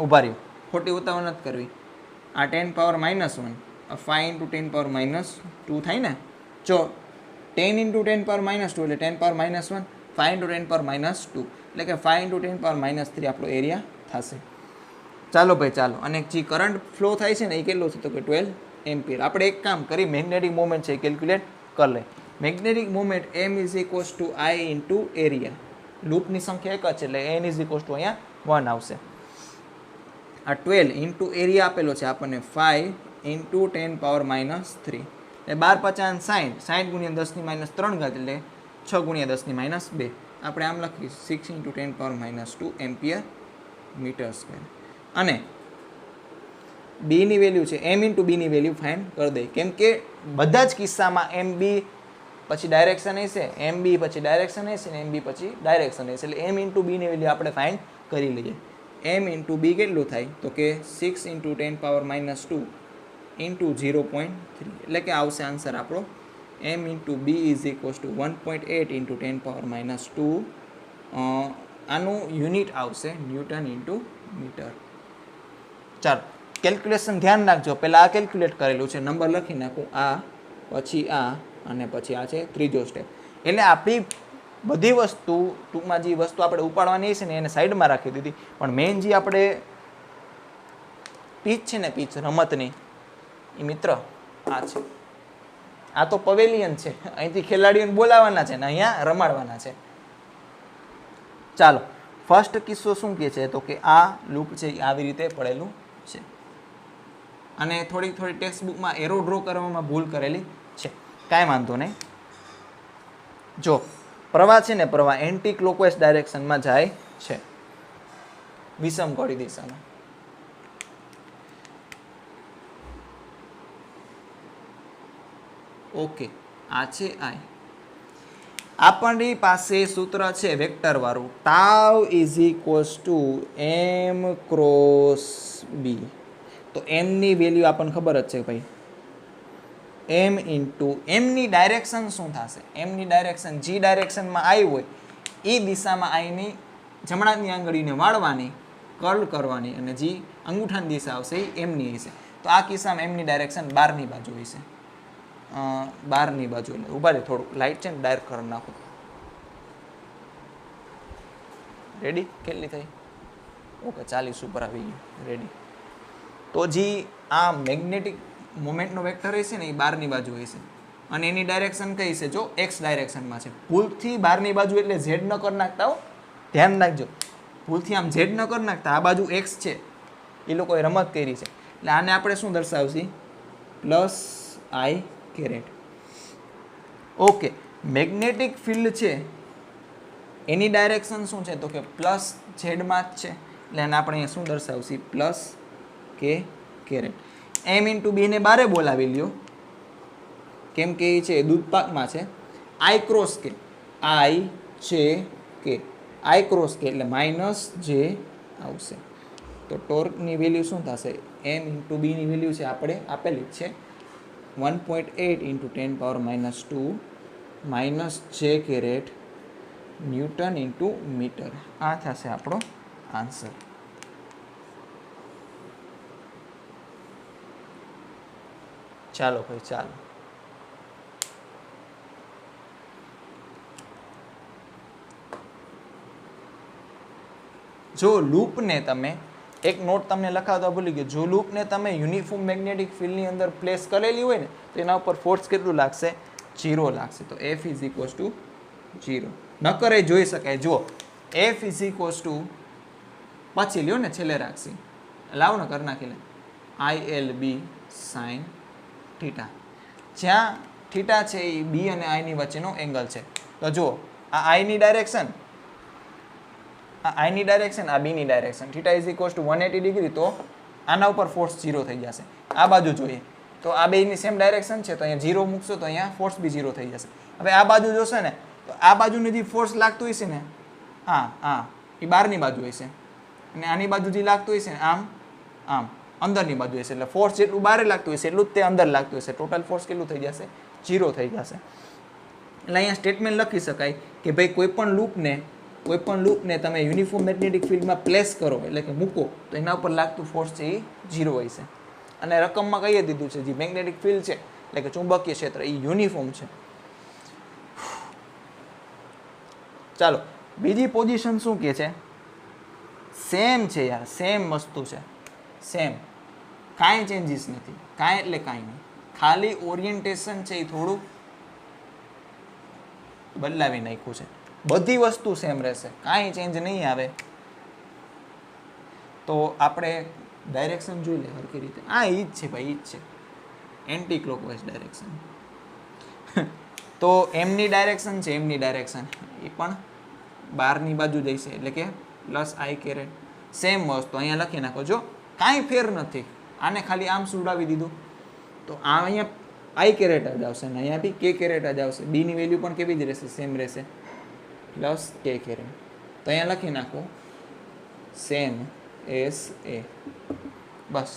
ઉભા રહ્યો, ખોટી ઉતાવળ નથી કરવી. આ 10⁻⁻1 5 × 10⁻² થાય ને. જો 10 × 10⁻² એટલે 10⁻1 5 × 10⁻², એટલે કે 5 × 10⁻³ આપણો એરિયા થશે. ચાલો ભાઈ ચાલો. અને જે કરંટ ફ્લો થાય છે ને એ કેટલો છે તો કે 12 એમ્પિયર. આપણે એક કામ કરી, મેગ્નેટિક મોમેન્ટ છે કેલ્ક્યુલેટ કરી લે. Magnetic moment m is equals two I into area. લૂપની સંખ્યા એક જ છે એટલે n ઇઝ ઇક્વલ્સ ટુ અહીંયા 1 આવશે. આ 12 ઇન્ટુ એરિયા આપેલો છે આપણને 5 ઇન્ટુ 10⁻³ એટલે 12 × 50 = 60, 60 × 10⁻³ એટલે 6 × 10⁻², આપણે આમ લખીએ 6 × 10⁻², એમ્પિયર મીટર સ્ક્વેર. અને બીની વેલ્યુ છે એમ ઇન્ટુ બીની વેલ્યુ ફાઇન્ડ કરી દઈએ, કેમ કે બધા જ કિસ્સામાં એમ બી પછી ડાયરેક્શન હશે, એમ બી પછી ડાયરેક્શન હશે ને એમ બી પછી ડાયરેક્શન હશે, એટલે એમ ઇન્ટુ બીની વેલ્યુ આપણે ફાઇન્ડ કરી લઈએ. એમ ઇન્ટુ બી કેટલું થાય તો કે 6 × 10⁻² ઇન્ટુ 0.3, એટલે કે આવશે આન્સર આપણો M into B is equals to 1.8 into 10⁻². આનું યુનિટ આવશે ન્યૂટન ઇન્ટુ મીટર. ચાલો કેલ્ક્યુલેશન ધ્યાન રાખજો, પહેલાં આ કેલ્ક્યુલેટ કરેલું છે, નંબર લખી નાખું, આ પછી આ અને પછી આ છે ત્રીજો સ્ટેપ. એટલે આપણી બધી વસ્તુ ટૂંકમાં જે વસ્તુ આપણે ઉપાડવાની છે ને એને સાઈડમાં રાખી દીધી, પણ મેઇન જે આપણે પીચ છે ને પીચ રમતની એ મિત્ર આ છે. આ તો પવેલિયન છે, અહીંથી ખેલાડીઓને બોલાવવાના છે ને અહીંયા રમાડવાના છે. ચાલો ફર્સ્ટ કિસ્સો શું કહે છે તો કે આ લૂપ છે એ આવી રીતે પડેલું છે અને થોડી ટેક્સ્ટ બુકમાં એરો ડ્રો કરવામાં ભૂલ કરેલી છે, કાંઈ વાંધો નહીં. જો પ્રવાહ છે ને પ્રવાહ એન્ટી ક્લોકવાઇઝ ડાયરેક્શનમાં જાય છે, વિષમ ઘડી દિશામાં. ઓકે, આ છે આઈ. આપણી પાસે સૂત્ર છે વેક્ટર વાળું, tau is equals to M cross B. તો એમની વેલ્યુ આપણને ખબર જ છે ભાઈ, એમ ઇન્ટુ એમની ડાયરેક્શન શું થશે, એમની ડાયરેક્શન જી ડાયરેક્શનમાં આઈ હોય એ દિશામાં આઈની જમણાની આંગળીને વાળવાની, કર્લ કરવાની, અને જે અંગૂઠાની દિશા આવશે એ એમની હશે. તો આ કિસ્સામાં એમની ડાયરેક્શન બહારની બાજુ હશે, બહારની બાજુ. એટલે ઉભા રહે, થોડું લાઇટ છે ને ડાયરેક્ટ કરી નાખું. રેડી? કેટલી થઈ? ઓકે, 40 ઉપર આવી ગયું. રેડી? તો જે આ મેગ્નેટિક મોમેન્ટનો વેક્ટર હશે ને એ બહારની બાજુ હશે અને એની ડાયરેક્શન કઈ છે? જો એક્સ ડાયરેક્શનમાં છે. ભૂલથી બહારની બાજુ એટલે ઝેડ ન કરી નાખતા હો, ધ્યાન રાખજો. ભૂલથી આમ ઝેડ ન કરી નાખતા, આ બાજુ એક્સ છે, એ લોકોએ રમત કરી છે. એટલે આને આપણે શું દર્શાવશે? પ્લસ આઈ કેરેટ. ઓકે, મેગ્નેટિક ફિલ્ડ છે એની ડાયરેક્શન શું છે તો કે પ્લસ ઝેડમાં જ છે, એટલે આને આપણે અહીંયા શું દર્શાવશે? Plus K caret. એમ ઇન્ટુ બીને બારે બોલાવી લ્યો, કેમ કે એ છે દૂધપાકમાં છે. આઈ ક્રોસ કે, આઈ છે કે, આઈ ક્રોસ કે એટલે માઇનસ જે આવશે. તો ટોર્કની વેલ્યુ શું થશે? એમ ઇન્ટુ બીની વેલ્યુ છે આપણે આપેલી જ છે, 1.8 into 10⁻² minus J caret newton into metre. આ થશે આપણો આન્સર. ચાલો ભાઈ, ચાલો. જો લૂપને તમે એક નોટ તમને લખાવતા ભૂલી ગયો, જો લૂપને તમે યુનિફોર્મ મેગ્નેટિક ફિલ્ડની અંદર પ્લેસ કરેલી હોય ને તો એના ઉપર ફોર્સ કેટલું લાગશે? 0 લાગશે. તો F ઇઝ ઇક્વલ્સ ટુ 0. નકર એ જોઈ શકાય. જો F ઇઝ ઇક્વલ્સ ટુ પછી લ્યો ને છેલ્લે રાખશી, લાવો ને કરી નાખી લે, ILB સાઇન થીટા. જ્યાં થીટા છે એ બી અને આઈની વચ્ચેનો એંગલ છે. તો જો આ આઈની ડાયરેક્શન, આ આઈની ડાયરેક્શન, આ બીની direction, theta is equals to 180 degree. તો આના ઉપર ફોર્સ 0 થઈ જશે. આ બાજુ જોઈએ તો આ બેની સેમ ડાયરેક્શન છે, તો અહીંયા 0 મૂકશો તો અહીંયા ફોર્સ બી 0 થઈ જશે. હવે આ બાજુ જોશે ને તો આ બાજુની જે ફોર્સ લાગતું હશે ને, હા એ બહારની બાજુ હશે, અને આની બાજુ જે લાગતું હશે ને આમ અંદરની બાજુ હશે. એટલે ફોર્સ જેટલું બહાર લાગતું હશે એટલું જ તે અંદર લાગતું હશે. ટોટલ ફોર્સ કેટલું થઈ જશે? 0 થઈ જશે. એટલે અહીંયા સ્ટેટમેન્ટ લખી શકાય કે ભાઈ કોઈ પણ લૂપને તમે યુનિફોર્મ મેગ્નેટિક ફિલ્ડમાં પ્લેસ કરો, એટલે કે મૂકો, તો એના ઉપર લાગતું ફોર્સ છે એ 0 હશે. અને રકમમાં કહીએ દીધું છે જે મેગ્નેટિક ફિલ્ડ છે એટલે કે ચુંબકીય ક્ષેત્ર એ યુનિફોર્મ છે. ચાલો બીજી પોઝિશન શું કહે છે? સેમ છે યાર, સેમ વસ્તુ છે, સેમ, કાંઈ ચેન્જીસ નથી. કાંઈ એટલે કાંઈ નહીં, ખાલી ઓરિએન્ટેશન છે એ થોડું બદલાવી નાખ્યું છે. બધી વસ્તુ સેમ રહેશે, કાંઈ ચેન્જ નહીં આવે. તો આપણે ડાયરેક્શન જોઈ લે હરખી રીતે. આ ઈ જ છે ભાઈ, ઈ જ છે, એન્ટી ક્લોકવાઇઝ ડાયરેક્શન. તો એમની ડાયરેક્શન છે, એમની ડાયરેક્શન એ પણ બહારની બાજુ જઈશે એટલે કે પ્લસ આઈ કેરેટ. સેમ વસ્તુ અહીંયા લખી નાખો. જો કાંઈ ફેર નથી, આને ખાલી આમ સુડાવી દીધું તો આ અહીંયા આઈ કેરેટ જ આવશે ને અહીંયા બી કે કેરેટ જ આવશે. બીની વેલ્યુ પણ કેવી જ રહેશે? સેમ રહેશે, પ્લસ કે કેરેટ. તો અહીંયા લખી નાખો સેમ એસ એ. બસ,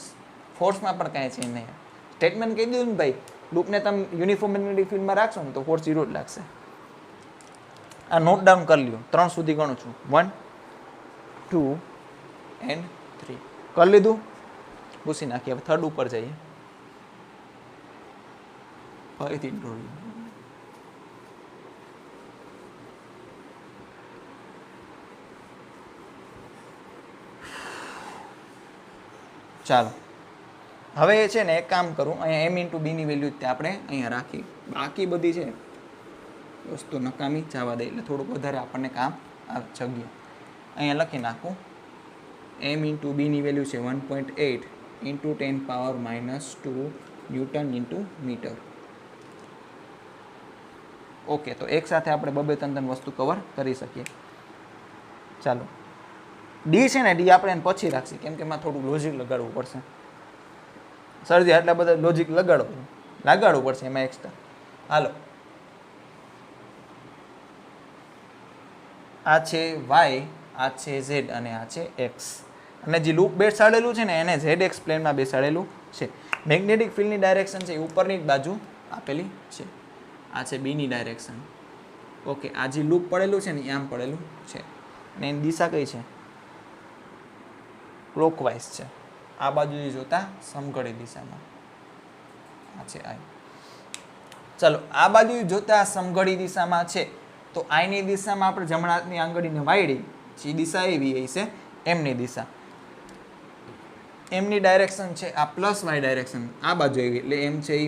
ફોર્સમાં પણ કાંઈ છે નહીં. સ્ટેટમેન્ટ કહી દીધું ને ભાઈ, લૂપને તમે યુનિફોર્મ મેગ્નેટિક ફિલ્ડમાં રાખશો ને તો ફોર્સ 0 જ લાગશે. આ નોટ ડાઉન કરી લ્યો, 3 સુધી ગણું છું. 1 2 and 3 કરી લીધું. ભૂસી નાખીએ. હવે થર્ડ ઉપર જઈએ. ફરીથી ડ્રો. ચાલો હવે છે ને એક કામ કરું, અહીંયા m ઇન્ટુ બીની વેલ્યુ જ આપણે અહીંયા રાખી. બાકી બધી છે વસ્તુ નકામી જવા દે એટલે થોડુંક વધારે આપણને કામ આવે. જગ્યા અહીંયા લખી નાખું. m ઇન્ટુ બીની વેલ્યુ છે 1.8 into 10⁻⁻2 newton into metre. Okay, તો એક સાથે આપણે બબે ત્રણ વસ્તુ કવર કરી શકીએ. ચાલો ડી છે ને, ડી આપણે એને પછી રાખીએ કેમ કે એમાં થોડું લોજિક લગાડવું પડશે. સરજી આટલા બધા લોજિક લગાડવું પડશે એમાં એક્સ્ટ્રા. હાલો, આ છે વાય, આ છે ઝેડ અને આ છે એક્સ. અને જે લૂપ બેસાડેલું છે ને એને ઝેડ એક્સ પ્લેનમાં બેસાડેલું છે. મેગ્નેટિક ફિલ્ડની ડાયરેક્શન છે એ ઉપરની જ બાજુ આપેલી છે. આ છે બીની ડાયરેક્શન. ઓકે, આ જે લૂપ પડેલું છે ને એ આમ પડેલું છે અને એની દિશા કઈ છે? ક્લોકવાઇઝ છે. આ બાજુથી જોતા સમઘડી દિશામાં. આ છે આઈ. ચલો, આ બાજુ જોતા સમઘડી દિશામાં છે તો આઈની દિશામાં આપણે જમણા હાથની આંગળીને વાળી, જે દિશા એવી છે એમની દિશા. એમની ડાયરેક્શન છે આ પ્લસ વાય ડાયરેક્શન, આ બાજુ એવી એટલે એમ છે એ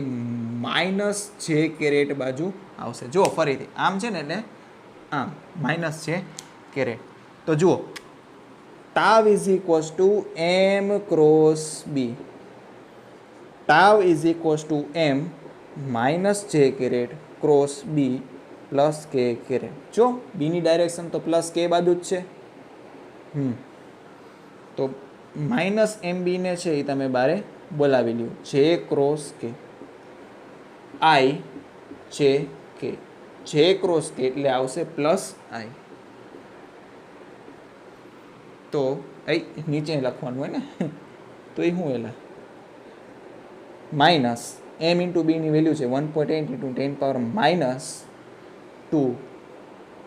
માઇનસ જે કેરેટ બાજુ આવશે. જુઓ ફરીથી આમ છે ને એટલે આમ માઇનસ છે કેરેટ. તો જુઓ tau is equals to M cross B. Tau is equals to M minus J caret cross B plus K caret. જો બીની ડાયરેક્શન તો પ્લસ કે બાજુ જ છે. તો માઇનસ એમ બીને છે એ તમે બારે બોલાવી લ્યો. જે ક્રોસ કે આઈ જે કે. જે ક્રોસ કે એટલે આવશે પ્લસ આઈ. તો નીચે લખવાનું હોય ને તો એ શું એલા માઇનસ એમ ઇન્ટુ બીની વેલ્યુ છે 1.8 ઇન્ટુ 10⁻⁻2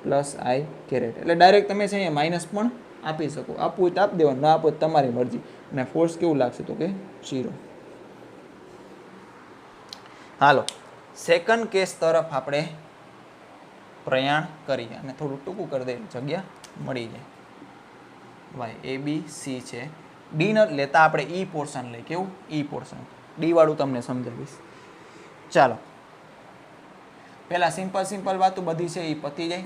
પ્લસ આઈ કેરેટ. એટલે ડાયરેક્ટ તમે છે અહીંયા માઇનસ પણ આપી શકો. આપવું હોય તો આપી દેવાનું, ના આપો તમારી મરજી. અને ફોર્સ કેવું લાગશે તો કે 0. હાલો, સેકન્ડ કેસ તરફ આપણે પ્રયાણ કરીએ અને થોડું ટૂંકું કરી દઈએ, જગ્યા મળી જાય. વાય એ બી સી છે. ડી ન લેતા આપણે ઈ પોર્શન લઈ. કેવું? ઈ પોર્શન. ડી વાળું તમને સમજાવીશ. ચાલો, પહેલા સિમ્પલ વાતો બધી છે એ પતી જાય.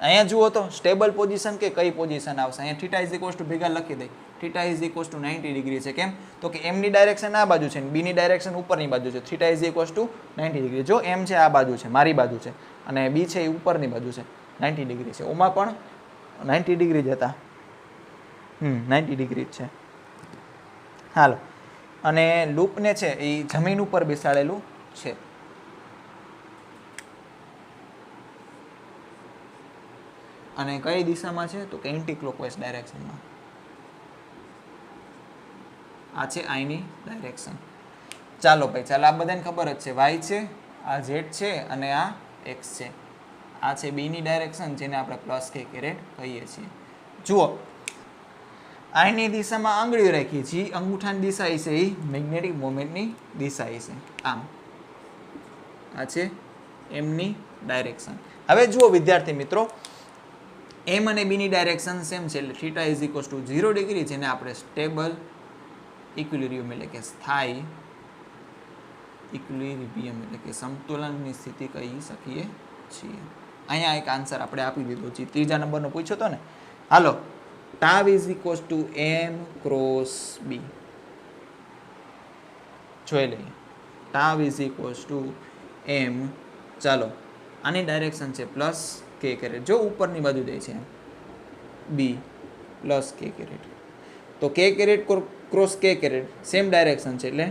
અહીંયા જુઓ તો સ્ટેબલ પોઝિશન કે કઈ પોઝિશન આવશે? અહીંયા થીટા ઇઝ ઇક્વલ્સ ટુ ભેગા લખી દઈ. Theta is equals two 90 degree છે. કેમ? તો કે એમની ડાયરેક્શન આ બાજુ છે ને બીની ડાયરેક્શન ઉપરની બાજુ છે. Theta is equals two 90 degree. જો એમ છે આ બાજુ છે, મારી બાજુ છે, અને બી છે એ ઉપરની બાજુ છે, 90 ડિગ્રી છે. ઓમાં પણ 90 ડિગ્રી જ હતા. 90 ડિગ્રી જ છે. હાલો, અને લૂપને છે એ જમીન ઉપર બેસાડેલું છે. અને કઈ દિશામાં છે તો કે એન્ટી ક્લોકવાઇઝ ડાયરેક્શનમાં. આ છે આઈની ડાયરેક્શન. ચાલો ભાઈ, ચાલો આ બધાને ખબર જ છે. વાય છે, આ ઝેડ છે અને આ એક્સ છે. આ છે બીની ડાયરેક્શન જેને આપણે પ્લસ કે કેરેટ કહીએ છીએ. જુઓ, આઈની દિશામાં આંગળીઓ રાખી છે. અંગૂઠાની દિશા છે એ મેગ્નેટિક મોમેન્ટની દિશા છે. આમ આ છે એમની ડાયરેક્શન. હવે જુઓ વિદ્યાર્થી મિત્રો, એમ અને બીની ડાયરેક્શન સેમ છે એટલે theta is equals to 0 degree, જેને આપણે સ્ટેબલ ઇક્વિલિબ્રિયમ એટલે કે સ્થાયી ઇક્વિલિબ્રિયમ એટલે કે સમતુલનની સ્થિતિ કહી શકીએ છીએ. અહીંયા એક આન્સર આપણે આપી દીધો છે. ત્રીજા નંબરનો પૂછ્યો હતો ને. હાલો, tau is equals to M cross B. જોઈ લઈએ. Tau is equals to M. ચાલો, આની ડાયરેક્શન છે પ્લસ કે કેરેટ, જો ઉપરની બાજુ જાય છે બી પ્લસ કે કેરેટ, તો કે કેરેટ ક્રોસ કે કેરેટ સેમ ડાયરેક્શન છે એટલે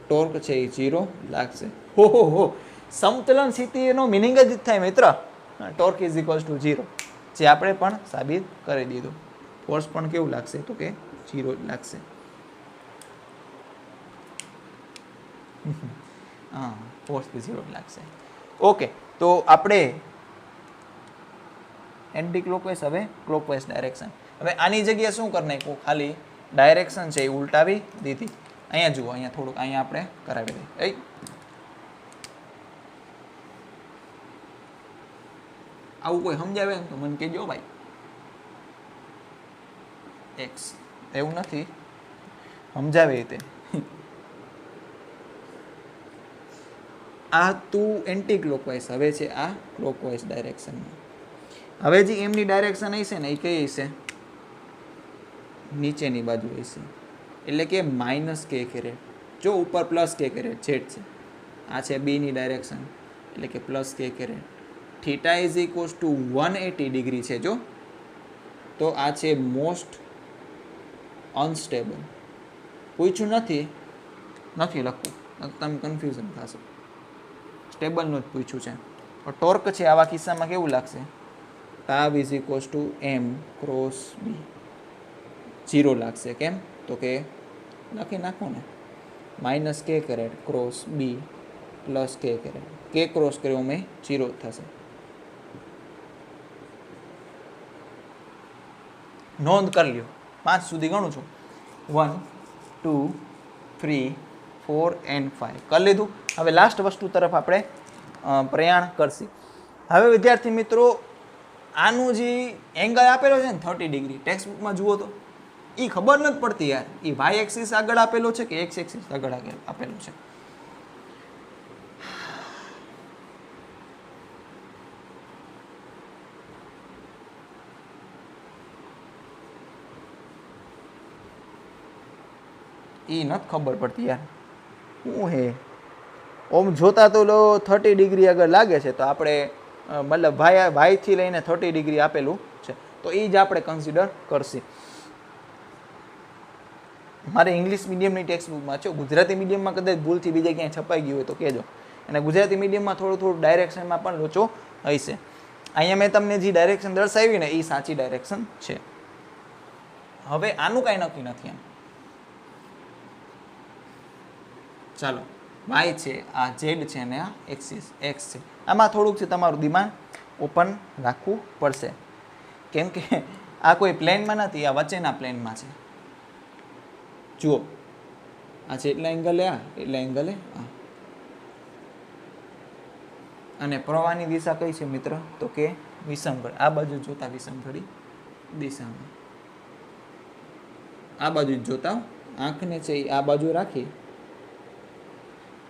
ટોર્ક છે એ 0 લાગશે. હો સમતોલન સ્થિતિનો મિનિંગ જ થાય મિત્ર, ટોર્ક ઇઝ ઇક્વલ્સ ટુ 0, જે આપણે પણ સાબિત કરી દીધું. ફોર્સ પણ કેવું લાગશે તો કે 0 જ લાગશે. હા, ફોર્સ બી 0 લાગશે. ઓકે, તો આપણે એન્ટી ક્લોકવાઇઝ, હવે ક્લોકવાઇઝ ડાયરેક્શન. હવે આની જગ્યાએ શું કરી નાખ્યું, ખાલી ડાયરેક્શન છે એ ઉલટાવી દીધી. અહીંયા જુઓ, અહીંયા થોડુંક અહીંયા આપણે કરાવી દઈએ. આવું કોઈ સમજાવે તો મને કહેજો ભાઈ. એક્સ એવું નથી, સમજાવે તે. આ તું એન્ટી ક્લોકવાઇઝ, હવે છે આ ક્લોકવાઇઝ ડાયરેક્શનમાં. હવે જે એમની ડાયરેક્શન હશે ને એ કઈ હશે, નીચેની બાજુ હશે, એટલે કે માઇનસ કે કેરેટ. જો ઉપર પ્લસ કે કેરેટ ઝેડ છે, આ છે બીની ડાયરેક્શન એટલે કે plus K caret. Theta is equals to 180 degree છે જો, તો આ છે મોસ્ટ અનસ્ટેબલ. પૂછ્યું નથી લખવું, તમે કન્ફ્યુઝન થશે. સ્ટેબલનું જ પૂછ્યું છે. ટોર્ક છે આવા કિસ્સામાં કેવું લાગશે, tau is equals to M cross B 0 લાગશે. કેમ તો કે લખી નાખો ને, માઇનસ કે caret cross B plus K caret, કે ક્રોસ કર્યો મેં 0 થશે. નોંધ કરી લ્યો, 5 સુધી ગણું છું, 1 2 3 4 and 5 કરી લીધું. હવે લાસ્ટ વસ્તુ તરફ આપણે પ્રયાણ કરશી. હવે વિદ્યાર્થી મિત્રો, આનું જે એંગલ આપેલો છે ને 30 ડિગ્રી, ટેક્સ્ટ બુકમાં જુઓ તો એ ખબર નથી પડતી યાર, એ વાય એક્સિસ આગળ આપેલો છે કે એક્સ એક્સિસ આગળ આપેલો છે. એ નથી ખબર પડતી યાર, શું હે. ઓમ જોતા તો 30 ડિગ્રી આગળ લાગે છે, તો આપણે મતલબ વાયથી લઈને 30 ડિગ્રી આપેલું છે, તો એ જ આપણે કન્સિડર કરશે. મારે ઇંગ્લિશ મીડિયમની ટેક્સ્ટ બુકમાં છે, ગુજરાતી મીડિયમમાં કદાચ ભૂલથી બીજે ક્યાંય છપાઈ ગયું હોય તો કહેજો. અને ગુજરાતી મીડિયમમાં થોડું ડાયરેક્શનમાં પણ લોચો હશે. અહીંયા મેં તમને જે ડાયરેક્શન દર્શાવી ને એ સાચી ડાયરેક્શન છે. હવે આનું કાંઈ નક્કી નથી એમ. ચાલો, વાય છે, આ ઝેડ છે અને આ એક્સિસ એક્સ છે. આમાં થોડુંક છે તમારું દિમાગ ઓપન રાખવું પડશે, કેમ કે આ કોઈ પ્લેનમાં નથી, આ વચ્ચેના પ્લેનમાં છે. જુઓ, આ છે એટલા એંગલે આ, એટલા એંગલે આ. અને પ્રવાહની દિશા કઈ છે મિત્ર, તો કે વિષમઘડી. આ બાજુ જોતા વિષમઘડી દિશામાં, આ બાજુ જોતા આંખને છે આ બાજુ રાખી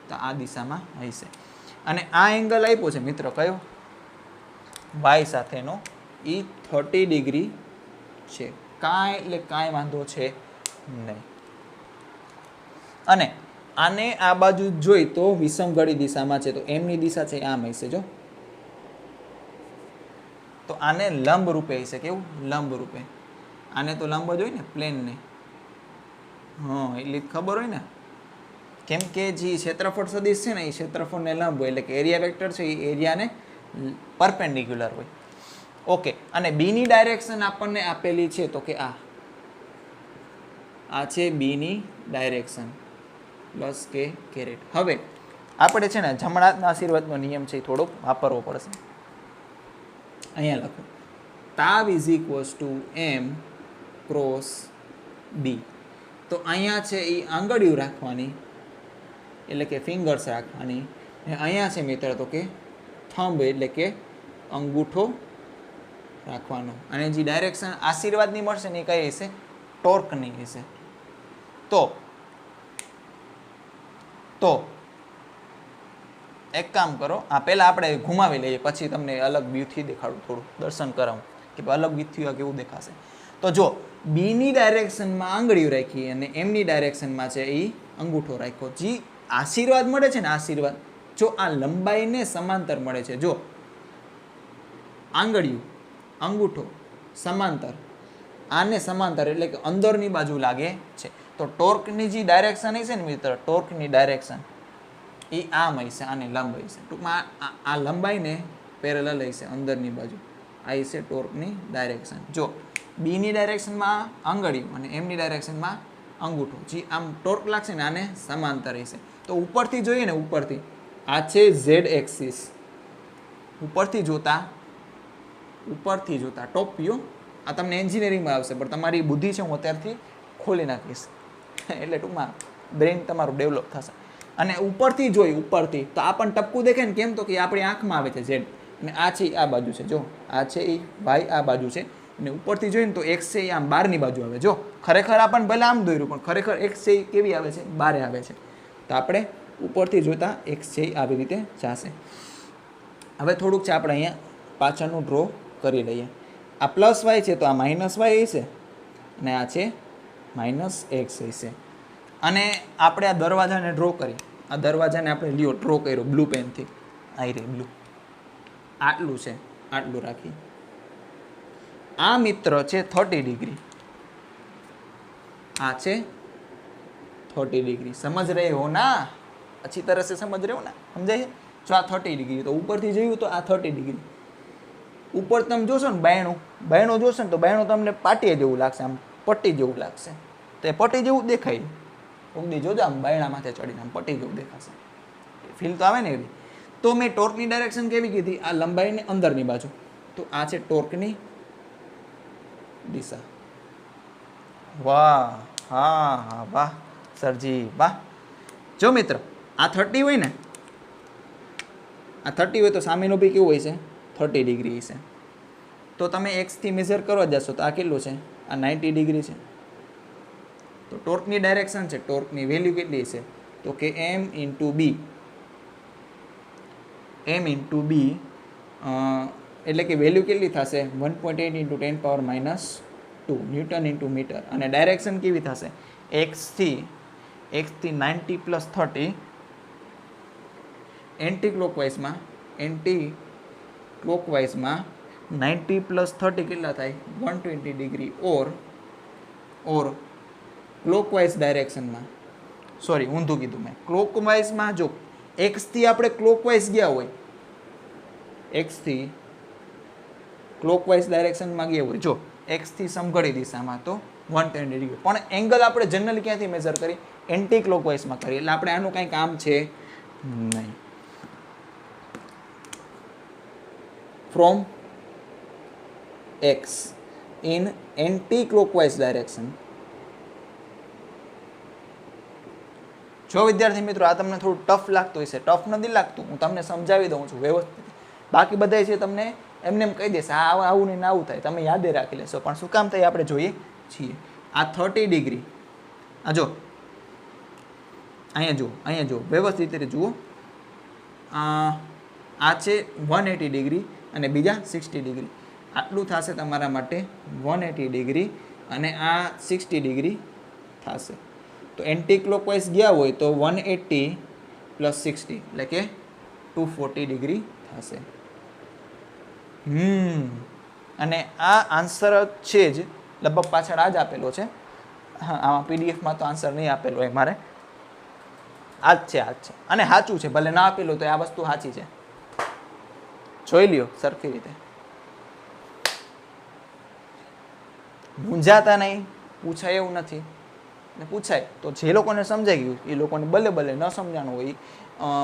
તો આ દિશામાં હશે. અને આ એંગલ આપ્યો છે મિત્ર કયો, વાય સાથેનો, એ 30 ડિગ્રી છે. કાંઈ એટલે કાંઈ વાંધો છે નહીં. અને આને આ બાજુ જોઈ તો વિષમઘડી દિશામાં છે, તો એમની દિશા છે આમ હશે જો, તો આને લંબ રૂપે હશે. કેવું લંબ રૂપે, આને તો લંબ જ હોય ને પ્લેનને. હા, એટલે ખબર હોય ને, કેમ કે જે ક્ષેત્રફળ સદિશ છે ને એ ક્ષેત્રફળને લંબ હોય, એટલે કે એરિયા વેક્ટર છે એ એરિયાને પરપેન્ડિક્યુલર હોય. ઓકે, અને બીની ડાયરેક્શન આપણને આપેલી છે તો કે આ છે બીની ડાયરેક્શન પ્લસ કે કેરેટ. હવે આપણે છે ને જમણા હાથના આશીર્વાદનો નિયમ છે એ થોડોક વાપરવો પડશે. અહીંયા લખો, tau is equals to M cross B. તો અહીંયા છે એ આંગળીઓ રાખવાની, એટલે કે ફિંગર્સ રાખવાની. અને અહીંયા છે મિત્ર તો કે થંબ એટલે કે અંગૂઠો રાખવાનો. અને જે ડાયરેક્શન આશીર્વાદની મળશે ને એ કઈ હશે, ટોર્કની હશે. તો એક કામ કરો, આ પહેલાં આપણે ઘુમાવી લઈએ, પછી તમને અલગ વ્યૂથી દેખાડું, થોડું દર્શન કરાવું કે અલગ વ્યૂથી આ કેવું દેખાશે. તો જો બીની ડાયરેક્શનમાં આંગળીઓ રાખી અને એમની ડાયરેક્શનમાં છે એ અંગૂઠો રાખ્યો. જે આશીર્વાદ મળે છે ને આશીર્વાદ, જો આ લંબાઈને સમાંતર મળે છે, જો આંગળીયું, અંગૂઠો સમાંતર, આને સમાંતર એટલે કે અંદરની બાજુ લાગે છે. તો ટોર્કની જે ડાયરેક્શન હશે ને મિત્ર, ટોર્કની ડાયરેક્શન એ આમ હશે, આને લંબ હશે. ટૂંકમાં આ લંબાઈને પેરેલલ હશે અંદરની બાજુ. આ હશે ટોર્કની ડાયરેક્શન. જો બીની ડાયરેક્શનમાં આંગળીયું અને એમની ડાયરેક્શનમાં અંગૂઠો, જે આમ ટોર્ક લાગશે ને આને સમાંતર હશે. તો ઉપરથી જોઈએ ને, ઉપરથી આ છે ઝેડ એક્સિસ, ઉપરથી જોતા ટોપ વ્યૂ. આ તમને એન્જિનિયરિંગમાં આવશે, પણ તમારી બુદ્ધિ છે હું અત્યારથી ખોલી નાખીશ એટલે ટૂંકમાં બ્રેઇન તમારું ડેવલપ થશે. અને ઉપરથી જોઈ, ઉપરથી તો આ પણ ટપકું દેખાય ને, કેમ તો કે આપણી આંખમાં આવે છે ઝેડ, અને આ છે આ બાજુ છે. જો આ છે એ વાય આ બાજુ છે, અને ઉપરથી જોઈએ ને તો એક્સ છે એ આમ બહારની બાજુ આવે. જો ખરેખર આપણને ભલે આમ દોર્યું, પણ ખરેખર એક્સ છે એ કેવી આવે છે, બારે આવે છે. તો આપણે ઉપરથી જોતા એક્સ છે એ આવી રીતે જશે. હવે થોડુંક છે આપણે અહીંયા પાછળનું ડ્રો કરી લઈએ. આ પ્લસ વાય છે તો આ માઇનસ વાય હશે, અને આ છે માઇનસ એક્સ હશે. અને આપણે આ દરવાજાને ડ્રો કરી, આ દરવાજાને આપણે લ્યો ડ્રો કર્યો બ્લુ પેનથી, આ રે બ્લુ, આટલું છે, આટલું રાખી. આ મિત્ર છે 30 ડિગ્રી, આ છે 30 ડિગ્રી. સમજ રહે હો ના, अच्छी तरह से समझ रहे हो ना, સમજાય? જો આ 30 ડિગ્રી, તો ઉપરથી જોયું તો આ 30 ડિગ્રી. ઉપર તમે જોશો ને બાયણું જોશો ને તો બાયણું તમને પાટીએ જેવું લાગશે, આમ પટ્ટી જેવું લાગશે. તો એ પટ્ટી જેવું દેખાય. ઊંડી જોજો આમ બાયણા માથે ચડીને આમ પટ્ટી જેવું દેખાશે. ફીલ તો આવે ને એવી. તો મેં ટોર્કની ડાયરેક્શન કેવી કીધી? આ લંબાઈને અંદરની બાજુ. તો આ છે ટોર્કની દિશા. વાહ, હા વાહ સરજી વાહ. જો મિત્ર આ 30 હોય ને, આ 30 હોય તો સામેનું બી કેવું હોય છે? 30 ડિગ્રી છે. તો તમે એક્સથી મેઝર કરવા જશો તો આ કેટલું છે? આ 90 ડિગ્રી છે. તો ટોર્કની ડાયરેક્શન છે, ટોર્કની વેલ્યુ કેટલી છે? તો કે m into B, m into B એટલે કે વેલ્યુ કેટલી થશે? 1.8 ઇન્ટુ 10⁻⁻2 ન્યૂટન ઇન્ટુ મીટર. અને ડાયરેક્શન કેવી થશે? એક્સથી 90 પ્લસ 30 એન્ટી ક્લોકવાઇઝમાં 90 પ્લસ 30 કેટલા થાય? 120 ડિગ્રી. ઓર ક્લોકવાઇઝ ડાયરેક્શનમાં, સોરી ઊંધું કીધું મેં, ક્લોકવાઇઝમાં જો એક્સથી આપણે ક્લોકવાઇઝ ગયા હોય, એક્સથી ક્લોકવાઇઝ ડાયરેક્શનમાં ગયા હોય, જો એક્સથી સમઘડી દિશામાં તો 120 ડિગ્રી. પણ એંગલ આપણે જનરલી ક્યાંથી મેઝર કરી? એન્ટી ક્લોકવાઇઝમાં કરીએ. એટલે આપણે આનું કાંઈ કામ છે નહીં. From x in anti clockwise direction. જો વિદ્યાર્થી મિત્રો આ તમને થોડું ટફ લાગતું હશે, ટફ નથી લાગતું, હું તમને સમજાવી દઉં છું વ્યવસ્થિત. બાકી બધા છે તમને એમને એમ કહી દેશે આવું નહીં આવું થાય, તમે યાદે રાખી લેશો. પણ શું કામ થાય આપણે જોઈએ છીએ. આ 30 ડિગ્રી, આ જો અહીંયા જુઓ વ્યવસ્થિત રીતે જુઓ. આ છે 180 ડિગ્રી અને બીજા 60 ડિગ્રી. આટલું થશે તમારા માટે 180 ડિગ્રી અને આ 60 ડિગ્રી થશે. તો એન્ટી ક્લોકવાઇઝ ગયા હોય તો 180 પ્લસ 60 એટલે કે 240 ડિગ્રી થશે. અને આ આન્સર છે જ લગભગ પાછળ આ જ આપેલો છે. હા, આમાં પીડીએફમાં તો આન્સર નહીં આપેલો હોય મારે. આ જ છે. અને સાચું છે, ભલે ના આપેલું તો આ વસ્તુ સાચી છે. જોઈ લ્યો સરખી રીતે, મૂંઝાતા નહીં. પૂછાય એવું નથી ને, પૂછાય તો જે લોકોને સમજાઈ ગયું એ લોકોને ભલે ન સમજાણું હોય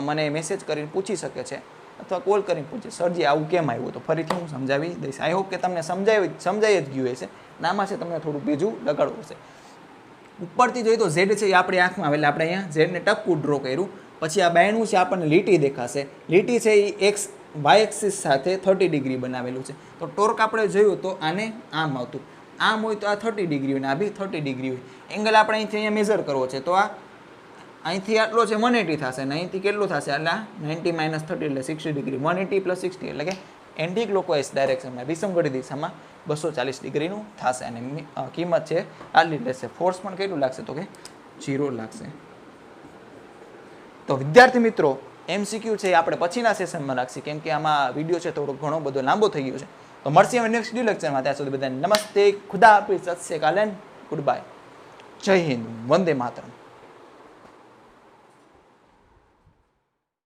મને મેસેજ કરીને પૂછી શકે છે, અથવા કોલ કરીને પૂછે સરજી આવું કેમ આવ્યું, તો ફરીથી હું સમજાવી દઈશ. આઈ હોપ કે તમને સમજાઈ જ ગયું હશે. નામાં છે તમને થોડું બીજું લગાડવું હશે. ઉપરથી જોઈએ તો ઝેડ છે એ આપણી આંખમાં આવે, એટલે આપણે અહીંયા ઝેડને ટપકું ડ્રો કર્યું. પછી આ બાયણું છે આપણને લીટી દેખાશે. લીટી છે એ એક્સ વાય એક્સિસ સાથે 30 ડિગ્રી બનાવેલું છે. તો ટોર્ક આપણે જોયું તો આને આમ આવતું, આમ હોય તો આ 30 ડિગ્રી હોય ને આ બી 30 ડિગ્રી હોય. એંગલ આપણે અહીંથી અહીંયા મેઝર કરવો છે તો આ અહીંથી આટલો છે 180 થશે અને અહીંથી કેટલું થશે? એટલે 90 માઇનસ 30 એટલે 60 ડિગ્રી. 180 પ્લસ 60 એટલે કે એન્ટી ક્લોકવાઇઝ ડાયરેક્શનમાં વિષમઘડી દિશામાં 240 ડિગ્રીનું થશે. અને કિંમત છે આટલી લેશે. ફોર્સ પણ કેટલું લાગશે? તો કે 0 લાગશે. તો વિદ્યાર્થી મિત્રો MCQ છે આપણે પછીના સેશનમાં રાખીએ, કેમ કે આમાં વિડીયો છે થોડો ઘણો બધો લાંબો થઈ ગયો છે. તો મળશે હવે નેક્સ્ટ વિડીયો લેક્ચરમાં. ત્યાં સુધી બધાને નમસ્તે, ખુદા હાફિઝ, સત શ્રી અકાલ, ગુડ બાય, જય હિન્દ, વંદે માતરમ.